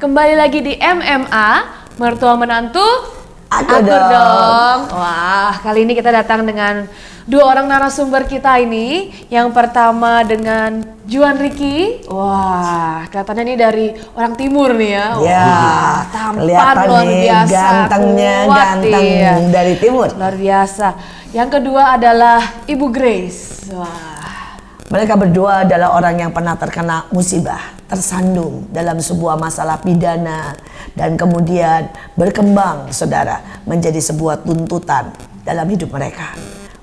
Kembali lagi di MMA, mertua menantu Aku dong. Wah, kali ini kita datang dengan dua orang narasumber kita ini. Yang pertama dengan Juan Ricky. Wah, kelihatannya ini dari orang timur nih ya. Ya, Wah, tampan kelihatan luar nih biasa, gantengnya, kuat, ganteng iya. dari timur. Luar biasa. Yang kedua adalah Ibu Grace. Wah. Mereka berdua adalah orang yang pernah terkena musibah, tersandung dalam sebuah masalah pidana, dan kemudian berkembang, saudara, menjadi sebuah tuntutan dalam hidup mereka.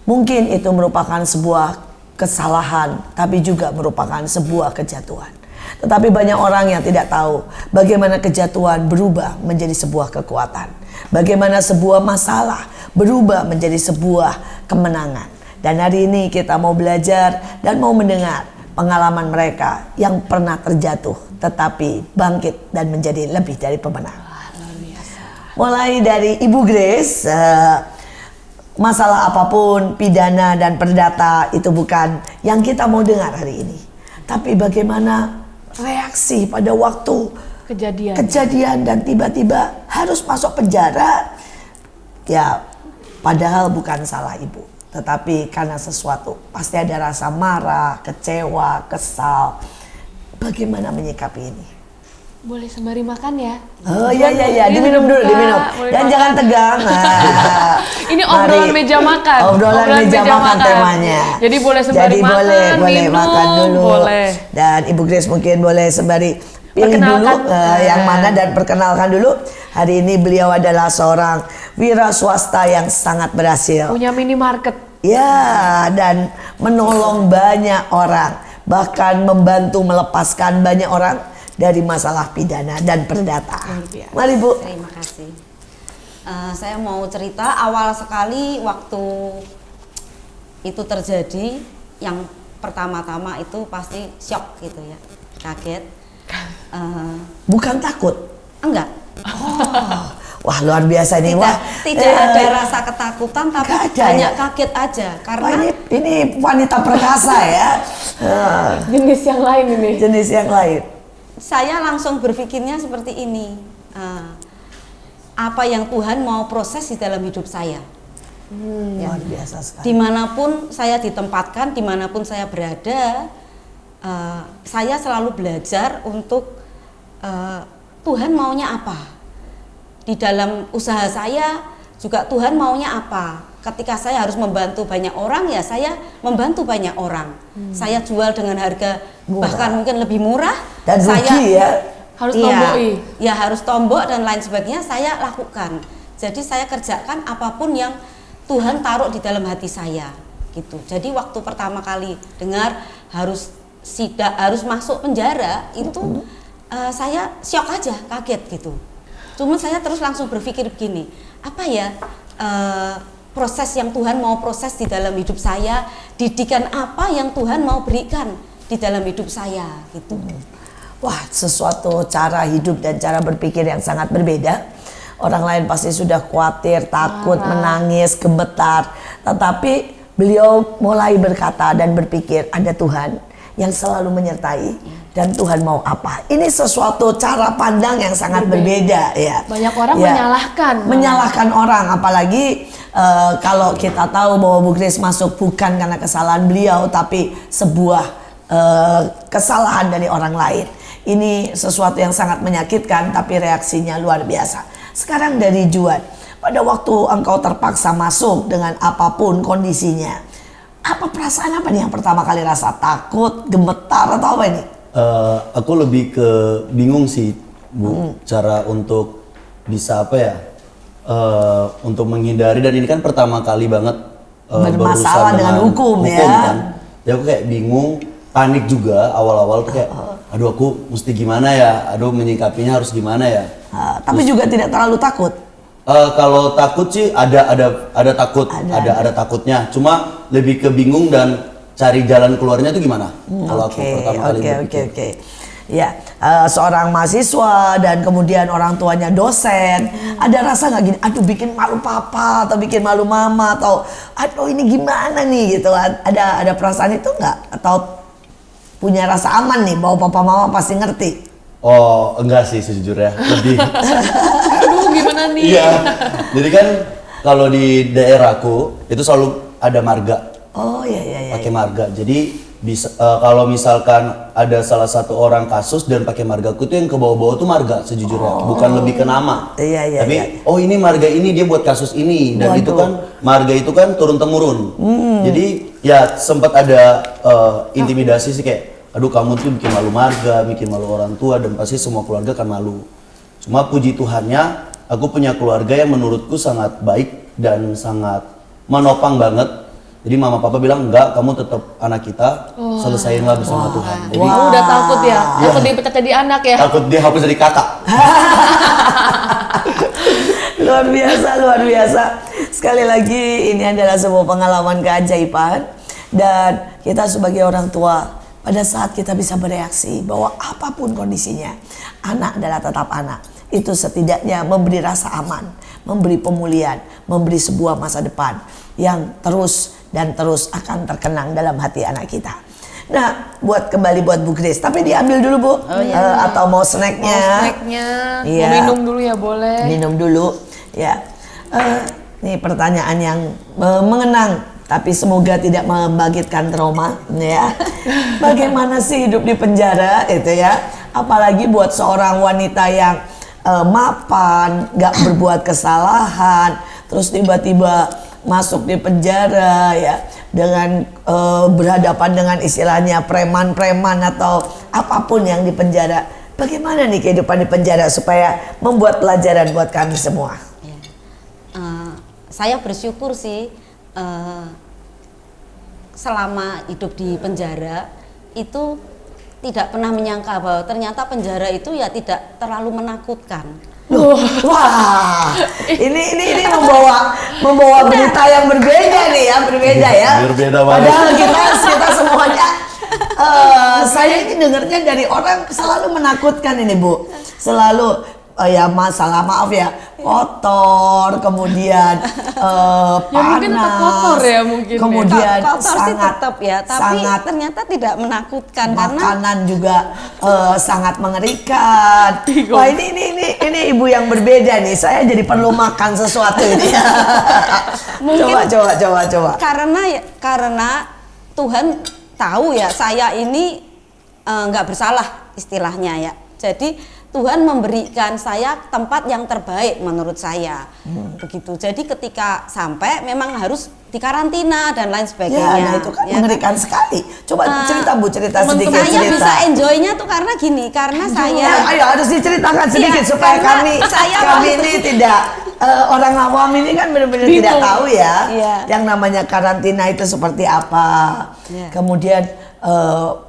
Mungkin itu merupakan sebuah kesalahan, tapi juga merupakan sebuah kejatuhan. Tetapi banyak orang yang tidak tahu bagaimana kejatuhan berubah menjadi sebuah kekuatan. Bagaimana sebuah masalah berubah menjadi sebuah kemenangan. Dan hari ini kita mau belajar dan mau mendengar pengalaman mereka yang pernah terjatuh tetapi bangkit dan menjadi lebih dari pemenang. Mulai dari Ibu Grace, masalah apapun, pidana dan perdata itu bukan yang kita mau dengar hari ini. Tapi bagaimana reaksi pada waktu kejadian dan tiba-tiba harus masuk penjara. Ya, padahal bukan salah ibu. Tetapi karena sesuatu, pasti ada rasa marah, kecewa, kesal. Bagaimana menyikapi ini? Boleh sembari makan ya? Oh iya, diminum dulu, diminum. Dan jangan tegang. Nah, ini obrolan meja makan. Obrolan meja makan temanya. Jadi boleh sembari makan, boleh minum, makan dulu. Boleh. Dan Ibu Grace mungkin boleh sembari pilih dulu yang mana dan perkenalkan dulu. Hari ini beliau adalah seorang wira swasta yang sangat berhasil. Punya minimarket. Ya, dan menolong banyak orang. Bahkan membantu melepaskan banyak orang dari masalah pidana dan perdata. Mari Bu. Terima kasih. Saya mau cerita awal sekali waktu itu terjadi. Yang pertama-tama itu pasti shock gitu ya, kaget. Bukan takut? Enggak. Wah, luar biasa nih. Tidak ada rasa ketakutan, tapi hanya kaget aja karena ini wanita perkasa ya. Jenis yang lain ini. Jenis yang lain. Saya langsung berpikirnya seperti ini. Apa yang Tuhan mau proses di dalam hidup saya. Luar biasa sekali. Dimanapun saya ditempatkan, dimanapun saya berada, saya selalu belajar untuk Tuhan maunya apa. Di dalam usaha saya juga Tuhan maunya apa. Ketika saya harus membantu banyak orang, ya saya membantu banyak orang. Saya jual dengan harga murah, bahkan mungkin lebih murah. Dan rugi ya. Harus tomboi. Ya harus tombok dan lain sebagainya saya lakukan. Jadi saya kerjakan apapun yang Tuhan taruh di dalam hati saya gitu. Jadi waktu pertama kali dengar harus masuk penjara itu saya syok aja, kaget gitu. Cuma saya terus langsung berpikir begini, apa ya proses yang Tuhan mau proses di dalam hidup saya, didikan apa yang Tuhan mau berikan di dalam hidup saya gitu. Wah, sesuatu cara hidup dan cara berpikir yang sangat berbeda. Orang lain pasti sudah khawatir, takut, menangis, gemetar. Tetapi beliau mulai berkata dan berpikir ada Tuhan yang selalu menyertai dan Tuhan mau apa. Ini sesuatu cara pandang yang sangat berbeda ya. Banyak orang menyalahkan orang, apalagi kalau kita tahu bahwa Bu Grace masuk bukan karena kesalahan beliau tapi sebuah kesalahan dari orang lain. Ini sesuatu yang sangat menyakitkan tapi reaksinya luar biasa. Sekarang dari Juan, pada waktu engkau terpaksa masuk dengan apapun kondisinya, apa perasaan apa nih yang pertama kali rasa? Takut, gemetar atau apa ini? Aku lebih ke bingung sih Bu, cara untuk bisa apa ya, untuk menghindari, dan ini kan pertama kali banget bermasalah dengan hukum ya kan. Ya aku kayak bingung, panik juga awal-awal tuh kayak aduh aku mesti gimana ya, aduh menyikapinya harus gimana ya. Tapi juga tidak terlalu takut. Kalau takut sih ada takut, ada takutnya. Cuma lebih ke bingung dan cari jalan keluarnya itu gimana? Kalau aku pertama kali berpikir. Ya, seorang mahasiswa dan kemudian orang tuanya dosen, ada rasa nggak gini? Aduh, bikin malu papa atau bikin malu mama atau aduh ini gimana nih gitu? Ada perasaan itu nggak? Atau punya rasa aman nih bahwa papa mama pasti ngerti? Oh, enggak sih sejujurnya. Lebih Aduh, gimana nih? iya. Jadi kan kalau di daerahku itu selalu ada marga. Oh iya. Pakai marga. Jadi bisa kalau misalkan ada salah satu orang kasus dan pakai margaku itu yang ke bawah-bawah tuh marga sejujurnya, bukan lebih ke nama. Iya. Tapi oh ini marga ini dia buat kasus ini dan itu kan marga itu kan turun temurun. Jadi ya sempat ada intimidasi sih kayak aduh kamu tuh bikin malu marga, bikin malu orang tua dan pasti semua keluarga kan malu. Cuma puji Tuhannya aku punya keluarga yang menurutku sangat baik dan sangat menopang banget. Jadi mama papa bilang enggak, kamu tetap anak kita, selesaiinlah bersama Tuhan. Jadi Kamu udah takut ya? Takut dipecat jadi anak ya? takut dia hapus jadi kakak. Luar biasa. Sekali lagi ini adalah sebuah pengalaman keajaiban dan kita sebagai orang tua pada saat kita bisa bereaksi bahwa apapun kondisinya, anak adalah tetap anak. Itu setidaknya memberi rasa aman, memberi pemulihan, memberi sebuah masa depan yang terus dan terus akan terkenang dalam hati anak kita. Nah, kembali buat Bu Grace, tapi diambil dulu Bu, atau mau snacknya? Mau minum dulu ya boleh. Minum dulu, ya. Ini pertanyaan yang mengenang, tapi semoga tidak membangkitkan trauma, ya. Bagaimana sih hidup di penjara, itu ya? Apalagi buat seorang wanita yang mapan, nggak berbuat kesalahan, terus tiba-tiba masuk di penjara, ya, dengan berhadapan dengan istilahnya preman-preman atau apapun yang di penjara. Bagaimana nih kehidupan di penjara supaya membuat pelajaran buat kami semua? Saya bersyukur sih selama hidup di penjara itu tidak pernah menyangka bahwa ternyata penjara itu ya tidak terlalu menakutkan. Wah, ini membawa berita yang berbeda nih ya, berbeda ya. Berbeda banget. Padahal kita semuanya, saya ini dengarnya dari orang selalu menakutkan ini Bu, selalu ya masalah maaf ya kotor, kemudian panas, mungkin tetap kotor ya mungkin. kemudian Kotor sih sangat tetap ya, tapi sangat ternyata tidak menakutkan karena makanan juga sangat mengerikan. Wah ini ibu yang berbeda nih. Saya jadi perlu makan sesuatu ini. Mungkin coba. Karena Tuhan tahu ya saya ini nggak bersalah istilahnya ya. Jadi Tuhan memberikan saya tempat yang terbaik menurut saya, begitu. Jadi ketika sampai memang harus dikarantina dan lain sebagainya. Ya, nah itu kan ya, mengerikan sekali. Coba cerita Bu, cerita sedikit. Saya bisa enjoy-nya tuh karena gini, karena saya. Ya, ayo harus diceritakan sedikit Iya, supaya karena kami ini tidak orang awam ini kan benar-benar tidak tahu ya, yang namanya karantina itu seperti apa. Kemudian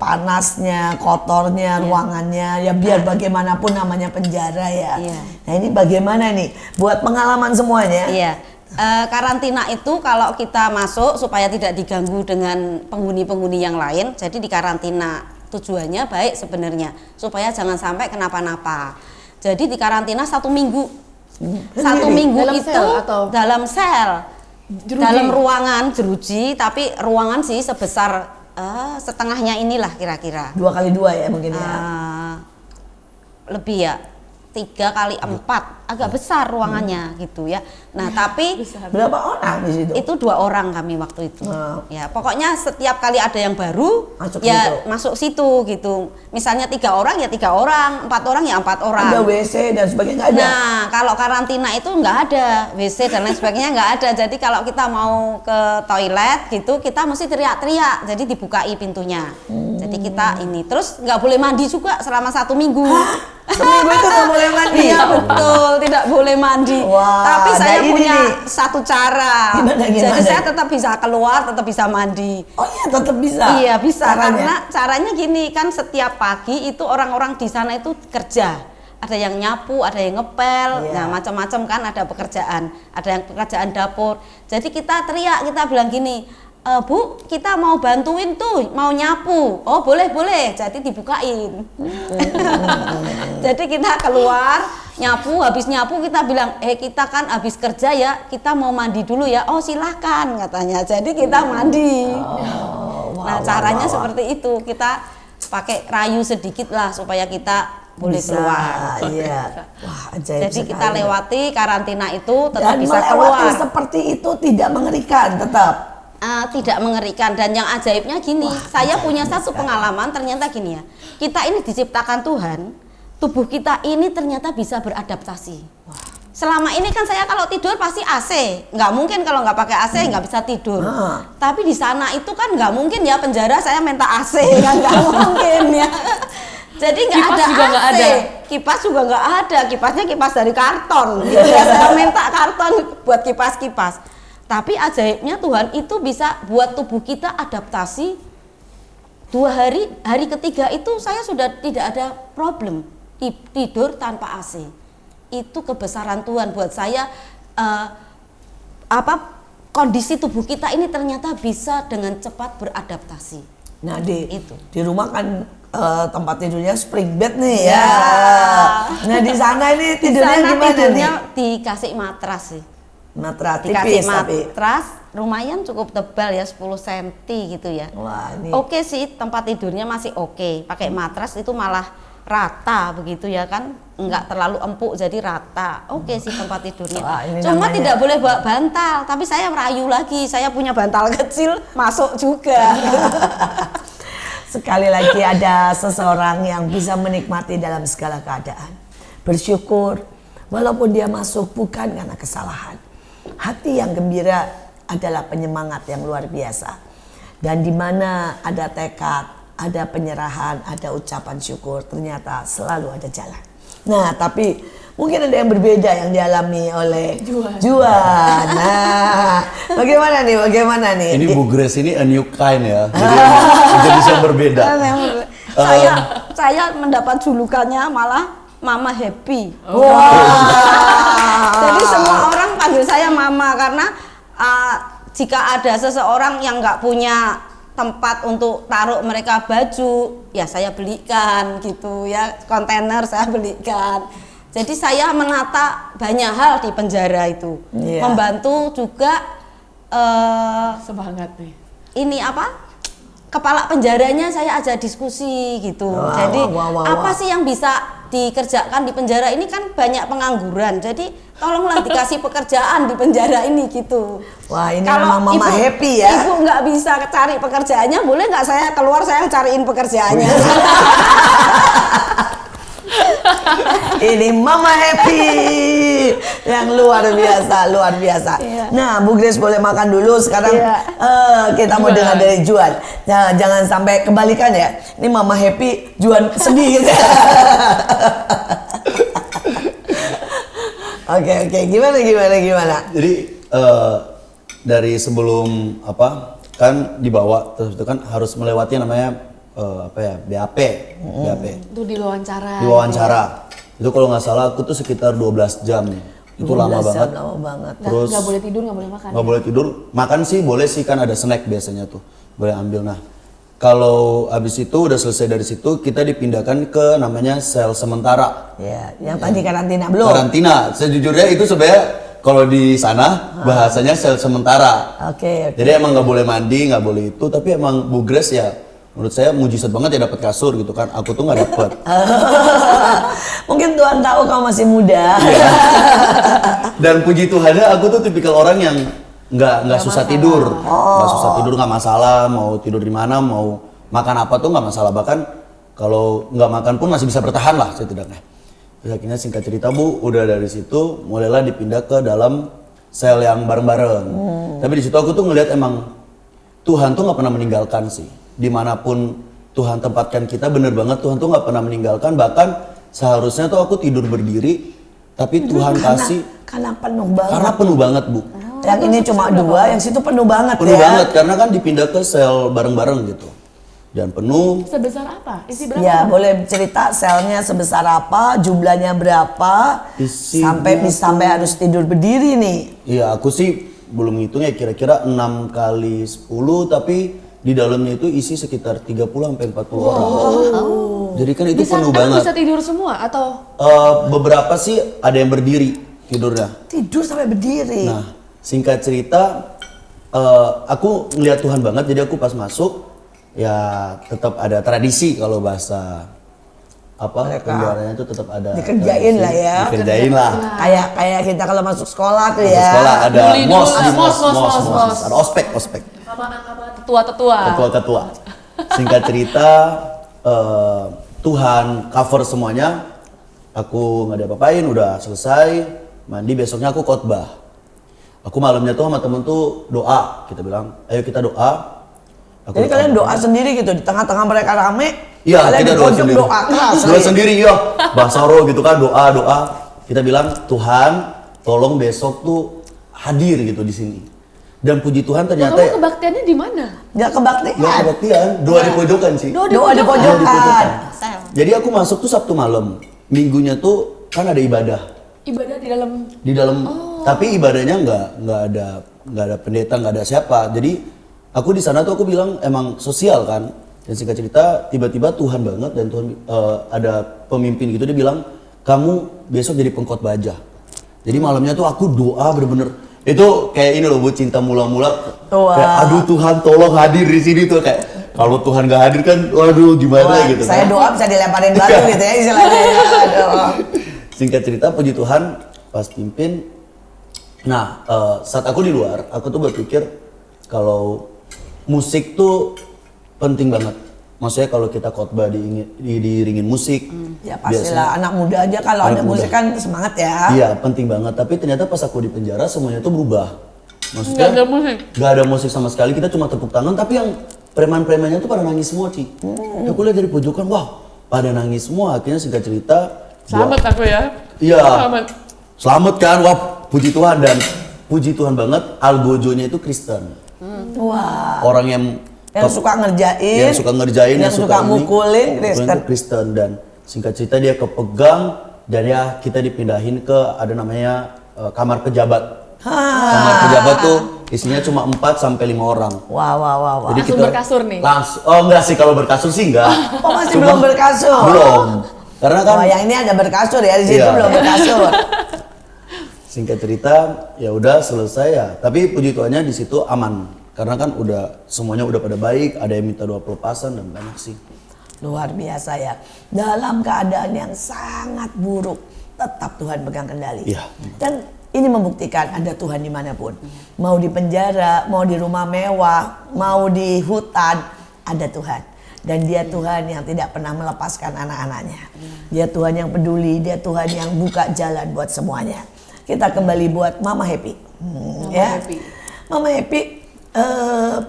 panasnya, kotornya, ruangannya, ya biar bagaimanapun namanya penjara ya. Nah ini bagaimana nih buat pengalaman semuanya? Iya. Karantina itu kalau kita masuk supaya tidak diganggu dengan penghuni-penghuni yang lain, jadi di karantina tujuannya baik sebenarnya supaya jangan sampai kenapa-napa. Jadi di karantina 1 minggu, 1 minggu dalam itu sel atau? dalam sel, Jeruji. dalam ruangan jeruji, tapi ruangan sih sebesar setengahnya inilah kira-kira. 2x2 ya mungkin ya. Lebih ya 3x4, agak besar ruangannya gitu ya. Nah tapi Berapa orang di situ? itu 2 orang kami waktu itu. Ya pokoknya setiap kali ada yang baru masuk situ gitu. Misalnya 3 orang ya 3 orang, 4 orang ya 4 orang. Ada WC dan sebagainya nggak ada? Nah kalau karantina itu nggak ada WC dan lain sebagainya, nggak ada. Jadi kalau kita mau ke toilet gitu kita mesti teriak-teriak. Jadi dibukai pintunya. Jadi kita ini terus nggak boleh mandi juga selama 1 minggu. Seminggu itu nggak boleh mandi? Iya betul, tidak boleh mandi. Wah, tapi saya ini punya nih. satu cara. Gimana? Jadi saya tetap bisa keluar, tetap bisa mandi. Oh iya tetap bisa? Iya bisa, Caranya? karena caranya gini kan setiap pagi itu orang-orang di sana itu kerja. Ada yang nyapu, ada yang ngepel, nah macam-macam kan ada pekerjaan. Ada yang pekerjaan dapur. Jadi kita teriak, kita bilang gini, Bu, kita mau bantuin tuh, mau nyapu. Oh boleh, jadi dibukain. Jadi kita keluar, nyapu, habis nyapu kita bilang, kita kan habis kerja ya, kita mau mandi dulu ya. Oh silahkan katanya, jadi kita mandi. Nah caranya seperti itu, kita pakai rayu sedikit lah supaya kita boleh Bisa, keluar. iya. Wah, ajaib Jadi sekali. kita lewati karantina itu tetap Dan bisa melewati keluar. seperti itu tidak mengerikan tetap. Tidak mengerikan, dan yang ajaibnya gini, saya punya satu pengalaman, ternyata gini ya, kita ini diciptakan Tuhan, tubuh kita ini ternyata bisa beradaptasi. Selama ini kan saya kalau tidur pasti AC, nggak mungkin kalau nggak pakai AC nggak bisa tidur. Tapi di sana itu kan nggak mungkin ya, penjara saya minta AC kan nggak mungkin ya. Jadi nggak Kipas ada juga AC, nggak ada. kipas juga nggak ada, kipasnya kipas dari karton. Gitu ya. Saya minta karton buat kipas-kipas. Tapi ajaibnya Tuhan itu bisa buat tubuh kita adaptasi. 2 hari, hari ketiga itu saya sudah tidak ada problem tidur tanpa AC. Itu kebesaran Tuhan buat saya. Kondisi tubuh kita ini ternyata bisa dengan cepat beradaptasi. Nah Itu. di rumah kan tempat tidurnya spring bed nih ya. Ya. Nah di sana ini Di tidurnya sana gimana tidurnya nih? dikasih matras sih. Matras Dikasih tipis tapi. matras, lumayan cukup tebal ya, 10 cm gitu ya. Wah ini. Oke sih, tempat tidurnya masih oke. Pakai matras itu malah rata begitu ya kan, nggak terlalu empuk jadi rata. Oke sih tempat tidurnya. Wah, ini Cuma namanya- tidak boleh bawa bantal. Tapi saya merayu lagi, saya punya bantal kecil masuk juga. Sekali lagi ada seseorang yang bisa menikmati dalam segala keadaan. Bersyukur walaupun dia masuk bukan karena kesalahan. Hati yang gembira adalah penyemangat yang luar biasa. Dan di mana ada tekad, ada penyerahan, ada ucapan syukur, ternyata selalu ada jalan. Nah, tapi mungkin ada yang berbeda yang dialami oleh Juan. Nah, bagaimana nih? Ini Bu Grace ini a new kind ya. Jadi bisa berbeda. Saya mendapat julukannya malah Mama Happy. Jadi semua orang panggil saya Mama karena jika ada seseorang yang nggak punya tempat untuk taruh mereka baju, ya saya belikan gitu ya, kontainer saya belikan. Jadi saya menata banyak hal di penjara itu, Iya. membantu juga Semangat nih. ini apa? Kepala penjaranya saya ajak diskusi gitu. Jadi apa sih yang bisa dikerjakan di penjara ini, kan banyak pengangguran. Jadi tolonglah dikasih pekerjaan di penjara ini gitu. Wah, ini Kalau memang Mama ibu- happy ya. Ibu nggak bisa cari pekerjaannya, boleh nggak saya keluar, saya cariin pekerjaannya. Ini Mama Happy yang luar biasa. Iya. Nah, Bu Grace boleh makan dulu sekarang. Iya. Kita mau dengar dari Juan. Nah, jangan sampai kebalikan ya. Ini Mama Happy, Juan sedih gitu. Oke, gimana? Jadi dari sebelum kan dibawa terus itu kan harus melewati namanya BAP. Itu di wawancara. Diwawancara. Itu kalau nggak salah aku tuh sekitar 12 jam. Itu lama 12 jam, banget. lama banget. Terus Nggak boleh tidur, nggak boleh makan. nggak boleh tidur. Makan sih boleh sih, kan ada snack biasanya tuh. Boleh ambil. Nah, kalau habis itu udah selesai dari situ, kita dipindahkan ke namanya sel sementara. Ya, yang tadi karantina belum. Karantina. Sejujurnya itu sebenarnya kalau di sana bahasanya sel sementara. Oke. Jadi emang nggak boleh mandi, nggak boleh itu. Tapi emang Bu Grace ya, menurut saya mujizat banget ya dapat kasur gitu kan. Aku tuh nggak dapet. Mungkin Tuhan tahu kamu masih muda. Dan puji Tuhannya aku tuh tipikal orang yang nggak susah tidur, nggak susah tidur, nggak masalah. Mau tidur di mana, mau makan apa tuh nggak masalah. Bahkan kalau nggak makan pun masih bisa bertahan lah setidaknya. Terus akhirnya singkat cerita Bu, udah dari situ mulailah dipindah ke dalam sel yang bareng-bareng. Tapi di situ aku tuh ngelihat emang Tuhan tuh nggak pernah meninggalkan sih. Dimanapun Tuhan tempatkan kita, bener banget Tuhan tuh nggak pernah meninggalkan. Bahkan seharusnya tuh aku tidur berdiri, tapi Tuhan kasih Karena penuh banget. karena penuh banget Bu. Yang ini cuma 2, yang situ penuh banget Penuh ya. banget karena kan dipindah ke sel bareng-bareng gitu. Dan penuh. Sebesar apa? Isi berapa? Ya, boleh cerita selnya sebesar apa, jumlahnya berapa, Isinya sampai harus tidur berdiri nih. Iya, aku sih belum ngitung ya, kira-kira 6 kali 10, tapi di dalamnya itu isi sekitar 30 sampai 40 orang. Jadi kan itu Bisa, penuh emang banget. bisa tidur semua atau? Beberapa sih ada yang berdiri tidurnya. Tidur sampai berdiri. Nah, singkat cerita, aku ngeliat Tuhan banget. Jadi aku pas masuk, ya tetap ada tradisi kalau bahasa Mereka penjaranya itu tetap ada. dikerjain lah ya. Dikerjain lah. Kayak kita kalau masuk sekolah tuh Masuk ya. sekolah ada Bully dulu mos, lah. di Mos. ada ospek. Sama tetua-tetua. Ketua. Singkat cerita, Tuhan cover semuanya. Aku nggak ada apain, udah selesai. Mandi, besoknya aku khotbah. Aku malamnya tuh sama temen tuh doa. Kita bilang, ayo kita doa. Jadi kalian doa sendiri gitu di tengah-tengah mereka rame. Iya, kalian kita di doa pojok sendiri. doa keras. Doa sendiri, ya. Bahasa roh gitu kan, doa. Kita bilang, Tuhan, tolong besok tuh hadir gitu di sini. Dan puji Tuhan ternyata Kamu kebaktiannya di mana? Nggak kebaktian. ya kebaktian, doa di pojokan sih. Doa di Doa di pojokan. pojokan. Sel. Jadi aku masuk tuh Sabtu malam. Minggunya tuh kan ada ibadah. Ibadah di dalam Tapi ibadahnya nggak ada pendeta, nggak ada siapa. Jadi aku di sana tuh aku bilang emang sosial kan. Dan singkat cerita tiba-tiba Tuhan banget dan Tuhan ada pemimpin gitu dia bilang kamu besok jadi pengkhotbah aja. Jadi malamnya tuh aku doa bener-bener itu kayak ini loh buat cinta mula-mula. Wah. Kayak aduh Tuhan tolong hadir di sini tuh kayak kalau Tuhan nggak hadir kan waduh gimana Wah, gitu saya kan. doa bisa dilemparin batu gitu ya istilahnya. Aduh. Singkat cerita puji Tuhan pas pimpin. Nah saat aku di luar aku tuh berpikir kalau musik tuh penting banget. Maksudnya kalau kita khotbah diiringin musik. Ya pastilah anak muda aja kalau Anak ada muda. musik kan semangat ya. Iya penting banget. Tapi ternyata pas aku di penjara semuanya tuh berubah. Maksudnya Nggak ada musik. Gak ada musik sama sekali. Kita cuma tepuk tangan. Tapi yang preman-premannya tuh pada nangis semua Ci. Aku lihat dari pojokan wah pada nangis semua. Akhirnya singkat cerita. Selamat aku ya. Iya. Selamat. Selamat kan, wah puji Tuhan dan puji Tuhan banget Algojonya itu Kristen. Wah. Orang yang Suka ngerjain. yang suka ngerjain, yang suka ini, mukulin Kristen. itu Kristen dan singkat cerita dia kepegang dan ya kita dipindahin ke ada namanya kamar pejabat. Kamar pejabat tuh isinya cuma 4 sampai 5 orang. Wah. Langsung berkasur nih? Oh enggak sih kalau berkasur sih enggak. Oh masih Cuma- belum berkasur. Belum. Karena kan Wah yang ini ada berkasur ya di situ Iya. belum berkasur. singkat cerita ya udah selesai ya. Tapi puji Tuhannya di situ aman. Karena kan udah semuanya udah pada baik, ada yang minta doa pelepasan dan banyak sih. Luar biasa ya. Dalam keadaan yang sangat buruk, tetap Tuhan pegang kendali. Iya. Dan ini membuktikan ada Tuhan dimanapun. Mau di penjara, mau di rumah mewah, mau di hutan, ada Tuhan. Dan dia Tuhan yang tidak pernah melepaskan anak-anaknya. Dia Tuhan yang peduli, dia Tuhan yang buka jalan buat semuanya. Kita kembali buat Mama Happy. Happy. Mama Happy,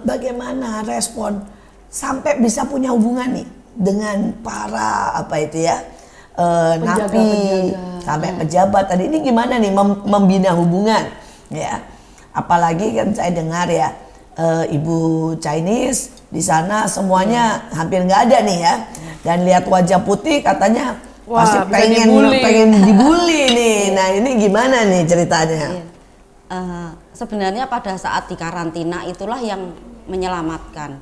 bagaimana respon sampai bisa punya hubungan nih dengan para apa itu ya napi sampai pejabat tadi ini gimana nih membina hubungan ya apalagi kan saya dengar ya ibu Chinese di sana semuanya hampir nggak ada nih ya dan lihat wajah putih katanya Wah, pasti bisa pengen dibully nih nah ini gimana nih ceritanya? Sebenarnya pada saat di karantina itulah yang menyelamatkan.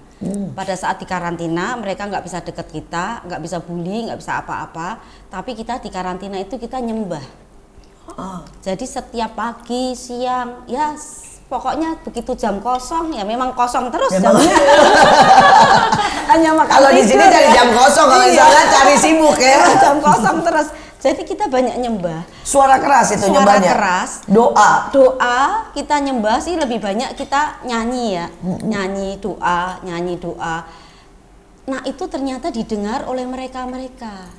Pada saat di karantina mereka nggak bisa deket kita, nggak bisa bully, nggak bisa apa-apa. Tapi kita di karantina itu kita nyembah. Jadi setiap pagi, siang, ya pokoknya begitu jam kosong ya memang kosong terus. Hanya makan Kalau di sini tidur cari ya. jam kosong, kalau di Iya. sana cari sibuk ya. Jam kosong terus. Jadi kita banyak nyembah. Suara keras itu Suara nyembahnya. keras. Doa kita nyembah sih lebih banyak kita nyanyi ya. Nyanyi doa. Nah, itu ternyata didengar oleh mereka-mereka.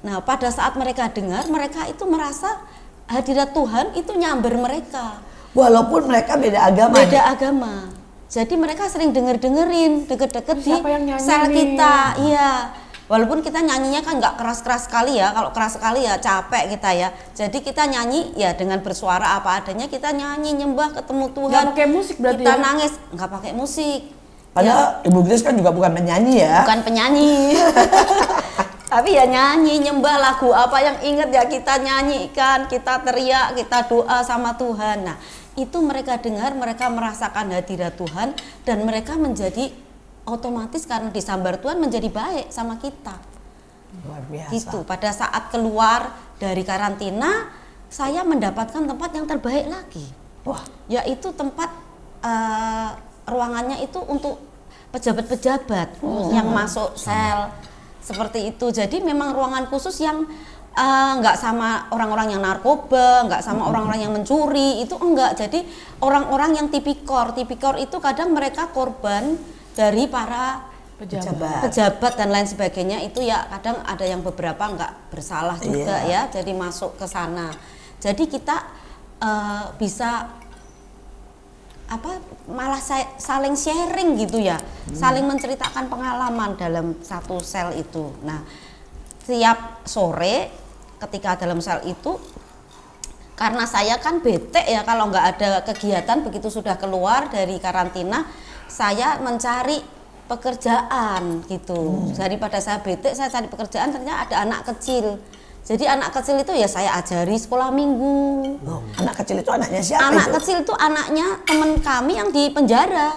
Nah, pada saat mereka dengar, mereka itu merasa hadirat Tuhan itu nyamber mereka. Walaupun mereka beda agama. Beda agama. Jadi mereka sering denger-dengerin deket-deket di Siapa yang nyanyi sel nih? kita. Iya. Walaupun kita nyanyinya kan nggak keras-keras sekali ya. Kalau keras sekali ya capek kita ya. Jadi kita nyanyi ya dengan bersuara apa adanya. Kita nyanyi nyembah ketemu Tuhan. Nggak pakai musik berarti Kita ya? nangis nggak pakai musik. Padahal Ibu Grace kan juga bukan penyanyi ya. Bukan penyanyi. Tapi ya nyanyi, nyembah lagu apa yang inget ya kita nyanyikan, kita teriak, kita doa sama Tuhan. Nah, itu mereka dengar, mereka merasakan hadirat Tuhan dan mereka menjadi otomatis karena disambar Tuhan menjadi baik sama kita. Luar biasa. Gitu. Pada saat keluar dari karantina, saya mendapatkan tempat yang terbaik lagi. Wah, Yaitu tempat ruangannya itu untuk pejabat-pejabat yang masuk sel. seperti itu. Jadi memang ruangan khusus yang nggak sama orang-orang yang narkoba, nggak sama orang-orang yang mencuri, itu enggak. Jadi orang-orang yang tipikor itu kadang mereka korban dari para pejabat dan lain sebagainya, itu ya kadang ada yang beberapa nggak bersalah juga ya, jadi masuk ke sana. Jadi kita bisa malah saling sharing gitu ya, saling menceritakan pengalaman dalam satu sel itu. Nah, tiap sore ketika dalam sel itu, karena saya kan bete ya kalau nggak ada kegiatan, begitu sudah keluar dari karantina saya mencari pekerjaan gitu. Daripada saya bete, saya cari pekerjaan, ternyata ada anak kecil. Jadi anak kecil itu ya saya ajari sekolah minggu. Anak kecil itu anaknya siapa? Anak kecil itu anaknya teman kami yang di penjara.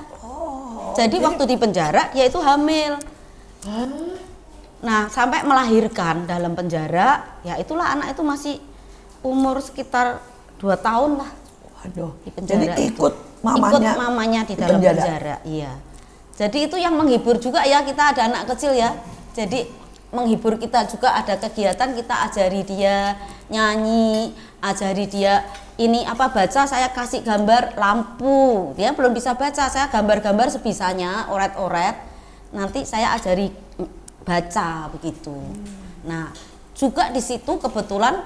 Jadi waktu di penjara dia itu hamil. Nah, sampai melahirkan dalam penjara, ya itulah anak itu masih umur sekitar 2 tahun lah. Waduh. Di penjara. Jadi ikut mamanya di dalam penjara. Iya. Jadi itu yang menghibur juga ya, kita ada anak kecil ya. Jadi menghibur kita juga, ada kegiatan kita ajari dia nyanyi, ajari dia ini baca, saya kasih gambar lampu. Dia belum bisa baca, saya gambar-gambar sebisanya, oret-oret. Nanti saya ajari baca begitu. Nah, juga di situ kebetulan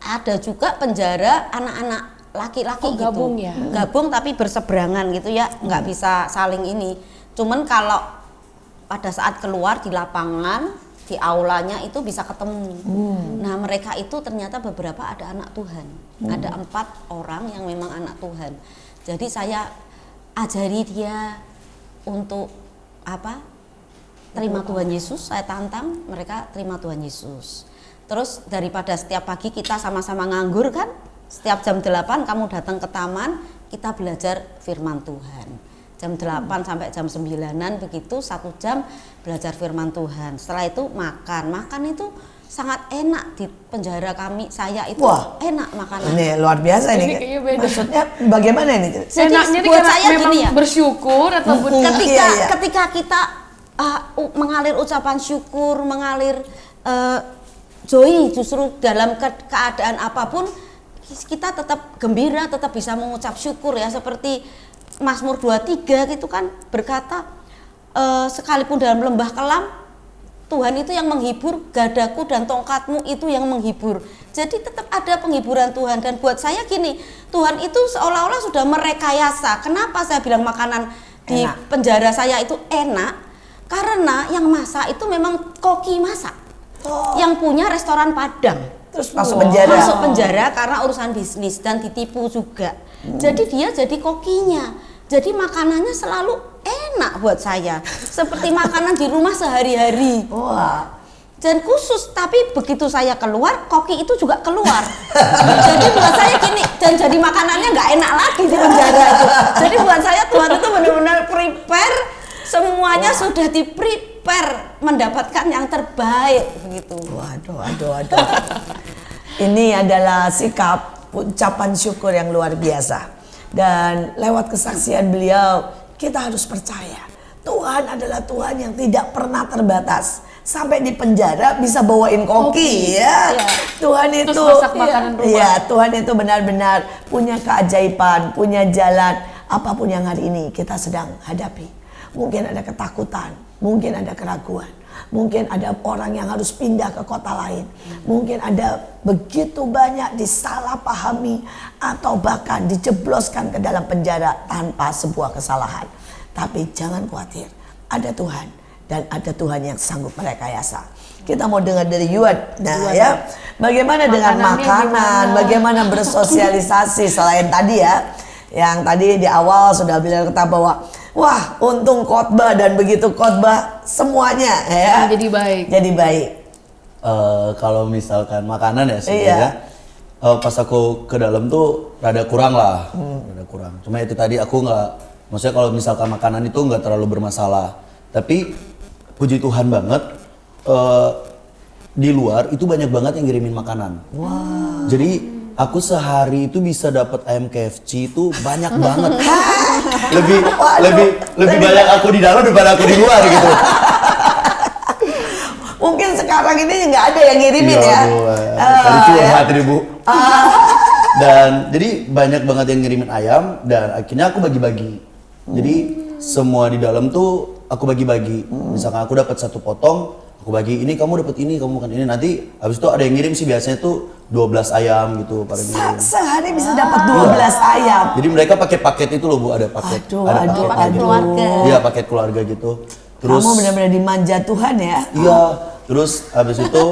ada juga penjara anak-anak laki-laki gitu. Gabung ya? Gabung tapi berseberangan gitu ya, nggak bisa saling ini. Cuman kalau pada saat keluar di lapangan, di aulanya itu bisa ketemu. Nah, mereka itu ternyata beberapa ada anak Tuhan. Ada 4 orang yang memang anak Tuhan. Jadi saya ajari dia untuk terima Tuhan Yesus, saya tantang mereka terima Tuhan Yesus. Terus daripada setiap pagi kita sama-sama nganggur kan, setiap jam 8 kamu datang ke taman, kita belajar firman Tuhan. Jam 8 sampai jam 9-an begitu, 1 jam belajar firman Tuhan. Setelah itu makan itu sangat enak di penjara kami, saya itu enak makanan. Ini luar biasa ini. Kayaknya beda. Maksudnya bagaimana ini? Jadi Enaknya buat karena saya memang gini ya, bersyukur atau ketika kita mengalir ucapan syukur, mengalir joy, justru dalam keadaan apapun kita tetap gembira, tetap bisa mengucap syukur ya. Seperti Mazmur 23 gitu kan berkata, sekalipun dalam lembah kelam Tuhan itu yang menghibur, gadaku dan tongkatmu itu yang menghibur. Jadi tetap ada penghiburan Tuhan. Dan buat saya gini, Tuhan itu seolah-olah sudah merekayasa. Kenapa saya bilang makanan di penjara saya itu enak? Karena yang masak itu memang koki masak, yang punya restoran Padang. Terus masuk penjara. Masuk penjara karena urusan bisnis dan ditipu juga. Jadi dia jadi kokinya. Jadi makanannya selalu enak buat saya, seperti makanan di rumah sehari-hari. Dan khusus, tapi begitu saya keluar, koki itu juga keluar. Jadi buat saya gini, dan jadi makanannya nggak enak lagi di penjara itu. Jadi buat saya Tuhan itu benar-benar prepare, semuanya sudah di-prepare mendapatkan yang terbaik begitu. Waduh. Ini adalah sikap ucapan syukur yang luar biasa. Dan lewat kesaksian beliau, kita harus percaya Tuhan adalah Tuhan yang tidak pernah terbatas. Sampai di penjara bisa bawain koki ya. Tuhan itu masak makanan rumah. Ya, Tuhan itu benar-benar punya keajaiban, punya jalan apapun yang hari ini kita sedang hadapi. Mungkin ada ketakutan, mungkin ada keraguan, mungkin ada orang yang harus pindah ke kota lain, mungkin ada begitu banyak disalahpahami atau bahkan dijebloskan ke dalam penjara tanpa sebuah kesalahan. Tapi jangan khawatir, ada Tuhan dan ada Tuhan yang sanggup merekayasa. Kita mau dengar dari Yuan. Nah ya, bagaimana dengan makanan, bagaimana bersosialisasi selain tadi ya, yang tadi di awal sudah bilang kita bahwa wah, untung khotbah dan begitu khotbah semuanya ya jadi baik. Jadi baik. Kalau misalkan makanan ya sebenarnya, pas aku ke dalam tuh rada kurang lah, rada kurang. Cuma itu tadi aku nggak, maksudnya kalau misalkan makanan itu nggak terlalu bermasalah. Tapi puji Tuhan banget, di luar itu banyak banget yang ngirimin makanan. Wow. Jadi aku sehari itu bisa dapat ayam KFC itu banyak banget. lebih banyak aku di dalam daripada aku di luar gitu. Mungkin sekarang ini nggak ada yang ngirimin Iya, ya. aduh, tadi curhat nih Bu. Ah. Dan jadi banyak banget yang ngirimin ayam dan akhirnya aku bagi-bagi. Jadi semua di dalam tuh aku bagi-bagi. Misalkan aku dapat satu potong, aku bagi ini, kamu dapat ini, kamu makan ini. Nanti habis itu ada yang ngirim sih biasanya tuh 12 ayam gitu pada ngirim. Sehari bisa dapat 12 ayam. Jadi mereka pakai paket itu loh Bu, ada paket. Aduh, ada aduh, paket aduh. keluarga. Iya, paket keluarga gitu. Terus Kamu benar-benar dimanja Tuhan ya. iya, terus habis itu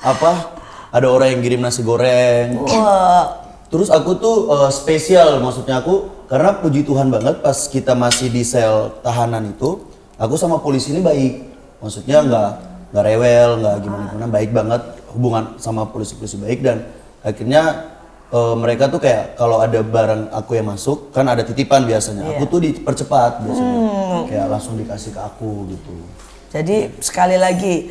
apa? Ada orang yang kirim nasi goreng. Wah, Terus aku tuh spesial, maksudnya aku karena puji Tuhan banget pas kita masih di sel tahanan itu, aku sama polisi ini baik. Maksudnya nggak rewel, nggak gimana-gimana, baik banget hubungan sama polisi-polisi baik dan akhirnya mereka tuh kayak kalau ada barang aku yang masuk kan ada titipan biasanya, aku tuh dipercepat biasanya, kayak langsung dikasih ke aku gitu. jadi sekali lagi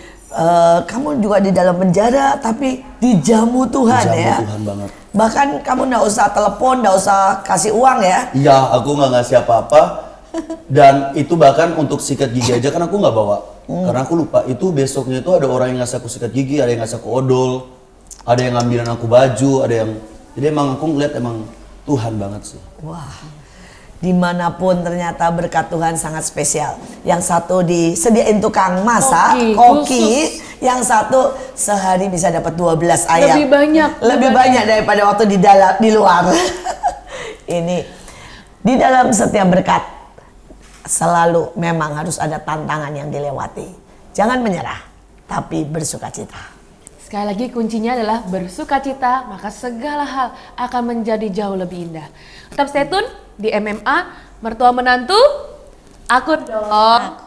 kamu juga di dalam penjara tapi dijamu Tuhan Dijamu ya. Tuhan banget. Bahkan kamu nggak usah telepon, nggak usah kasih uang ya. Iya, aku nggak ngasih apa-apa. Dan itu bahkan untuk sikat gigi aja kan aku nggak bawa. Karena aku lupa, itu besoknya itu ada orang yang ngasih aku sikat gigi, ada yang ngasih aku odol, ada yang ngambilin aku baju, ada yang... Jadi emang aku ngeliat emang Tuhan banget sih. Wah, dimanapun ternyata berkat Tuhan sangat spesial. Yang satu disediain tukang masak, Koki, koki. Yang satu sehari bisa dapat 12 ayam. Lebih banyak. Lebih banyak daripada waktu di luar. Ini di dalam setiap berkat selalu memang harus ada tantangan yang dilewati. Jangan menyerah, tapi bersukacita. Sekali lagi kuncinya adalah bersukacita, maka segala hal akan menjadi jauh lebih indah. Tetap stay tune di MMA, mertua menantu, aku dong.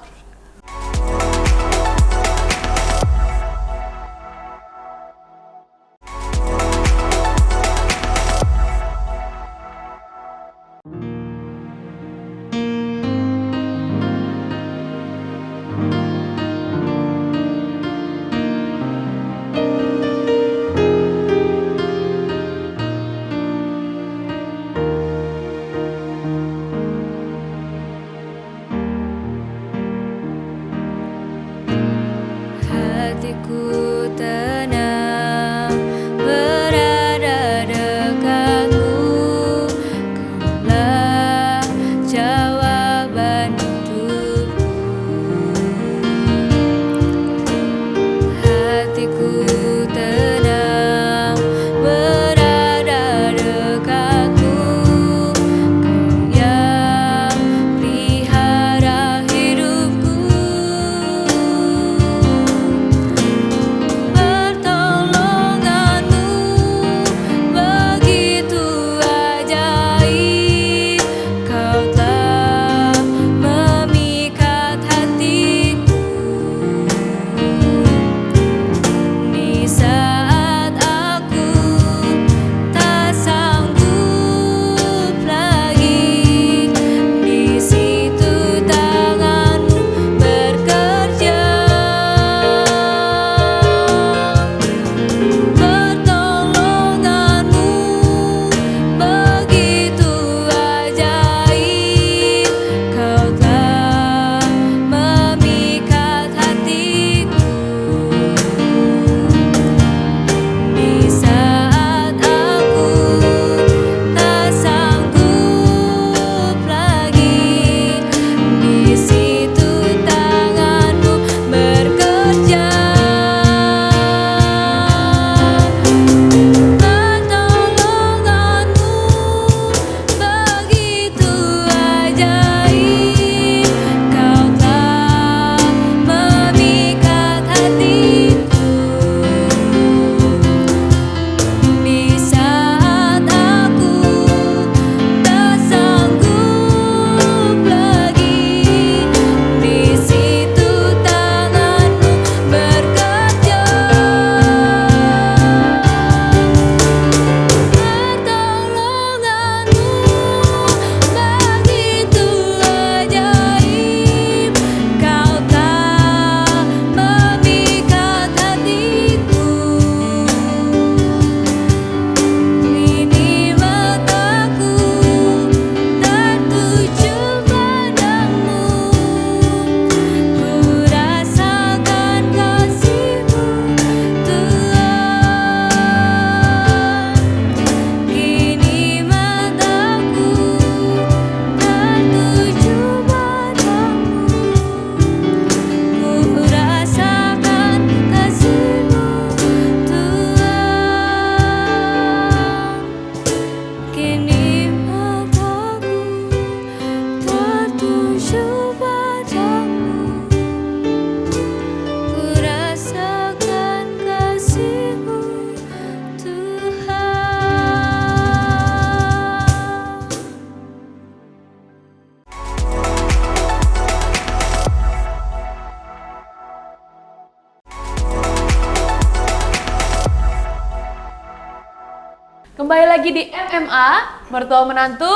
Kembali lagi di MMA, mertua menantu,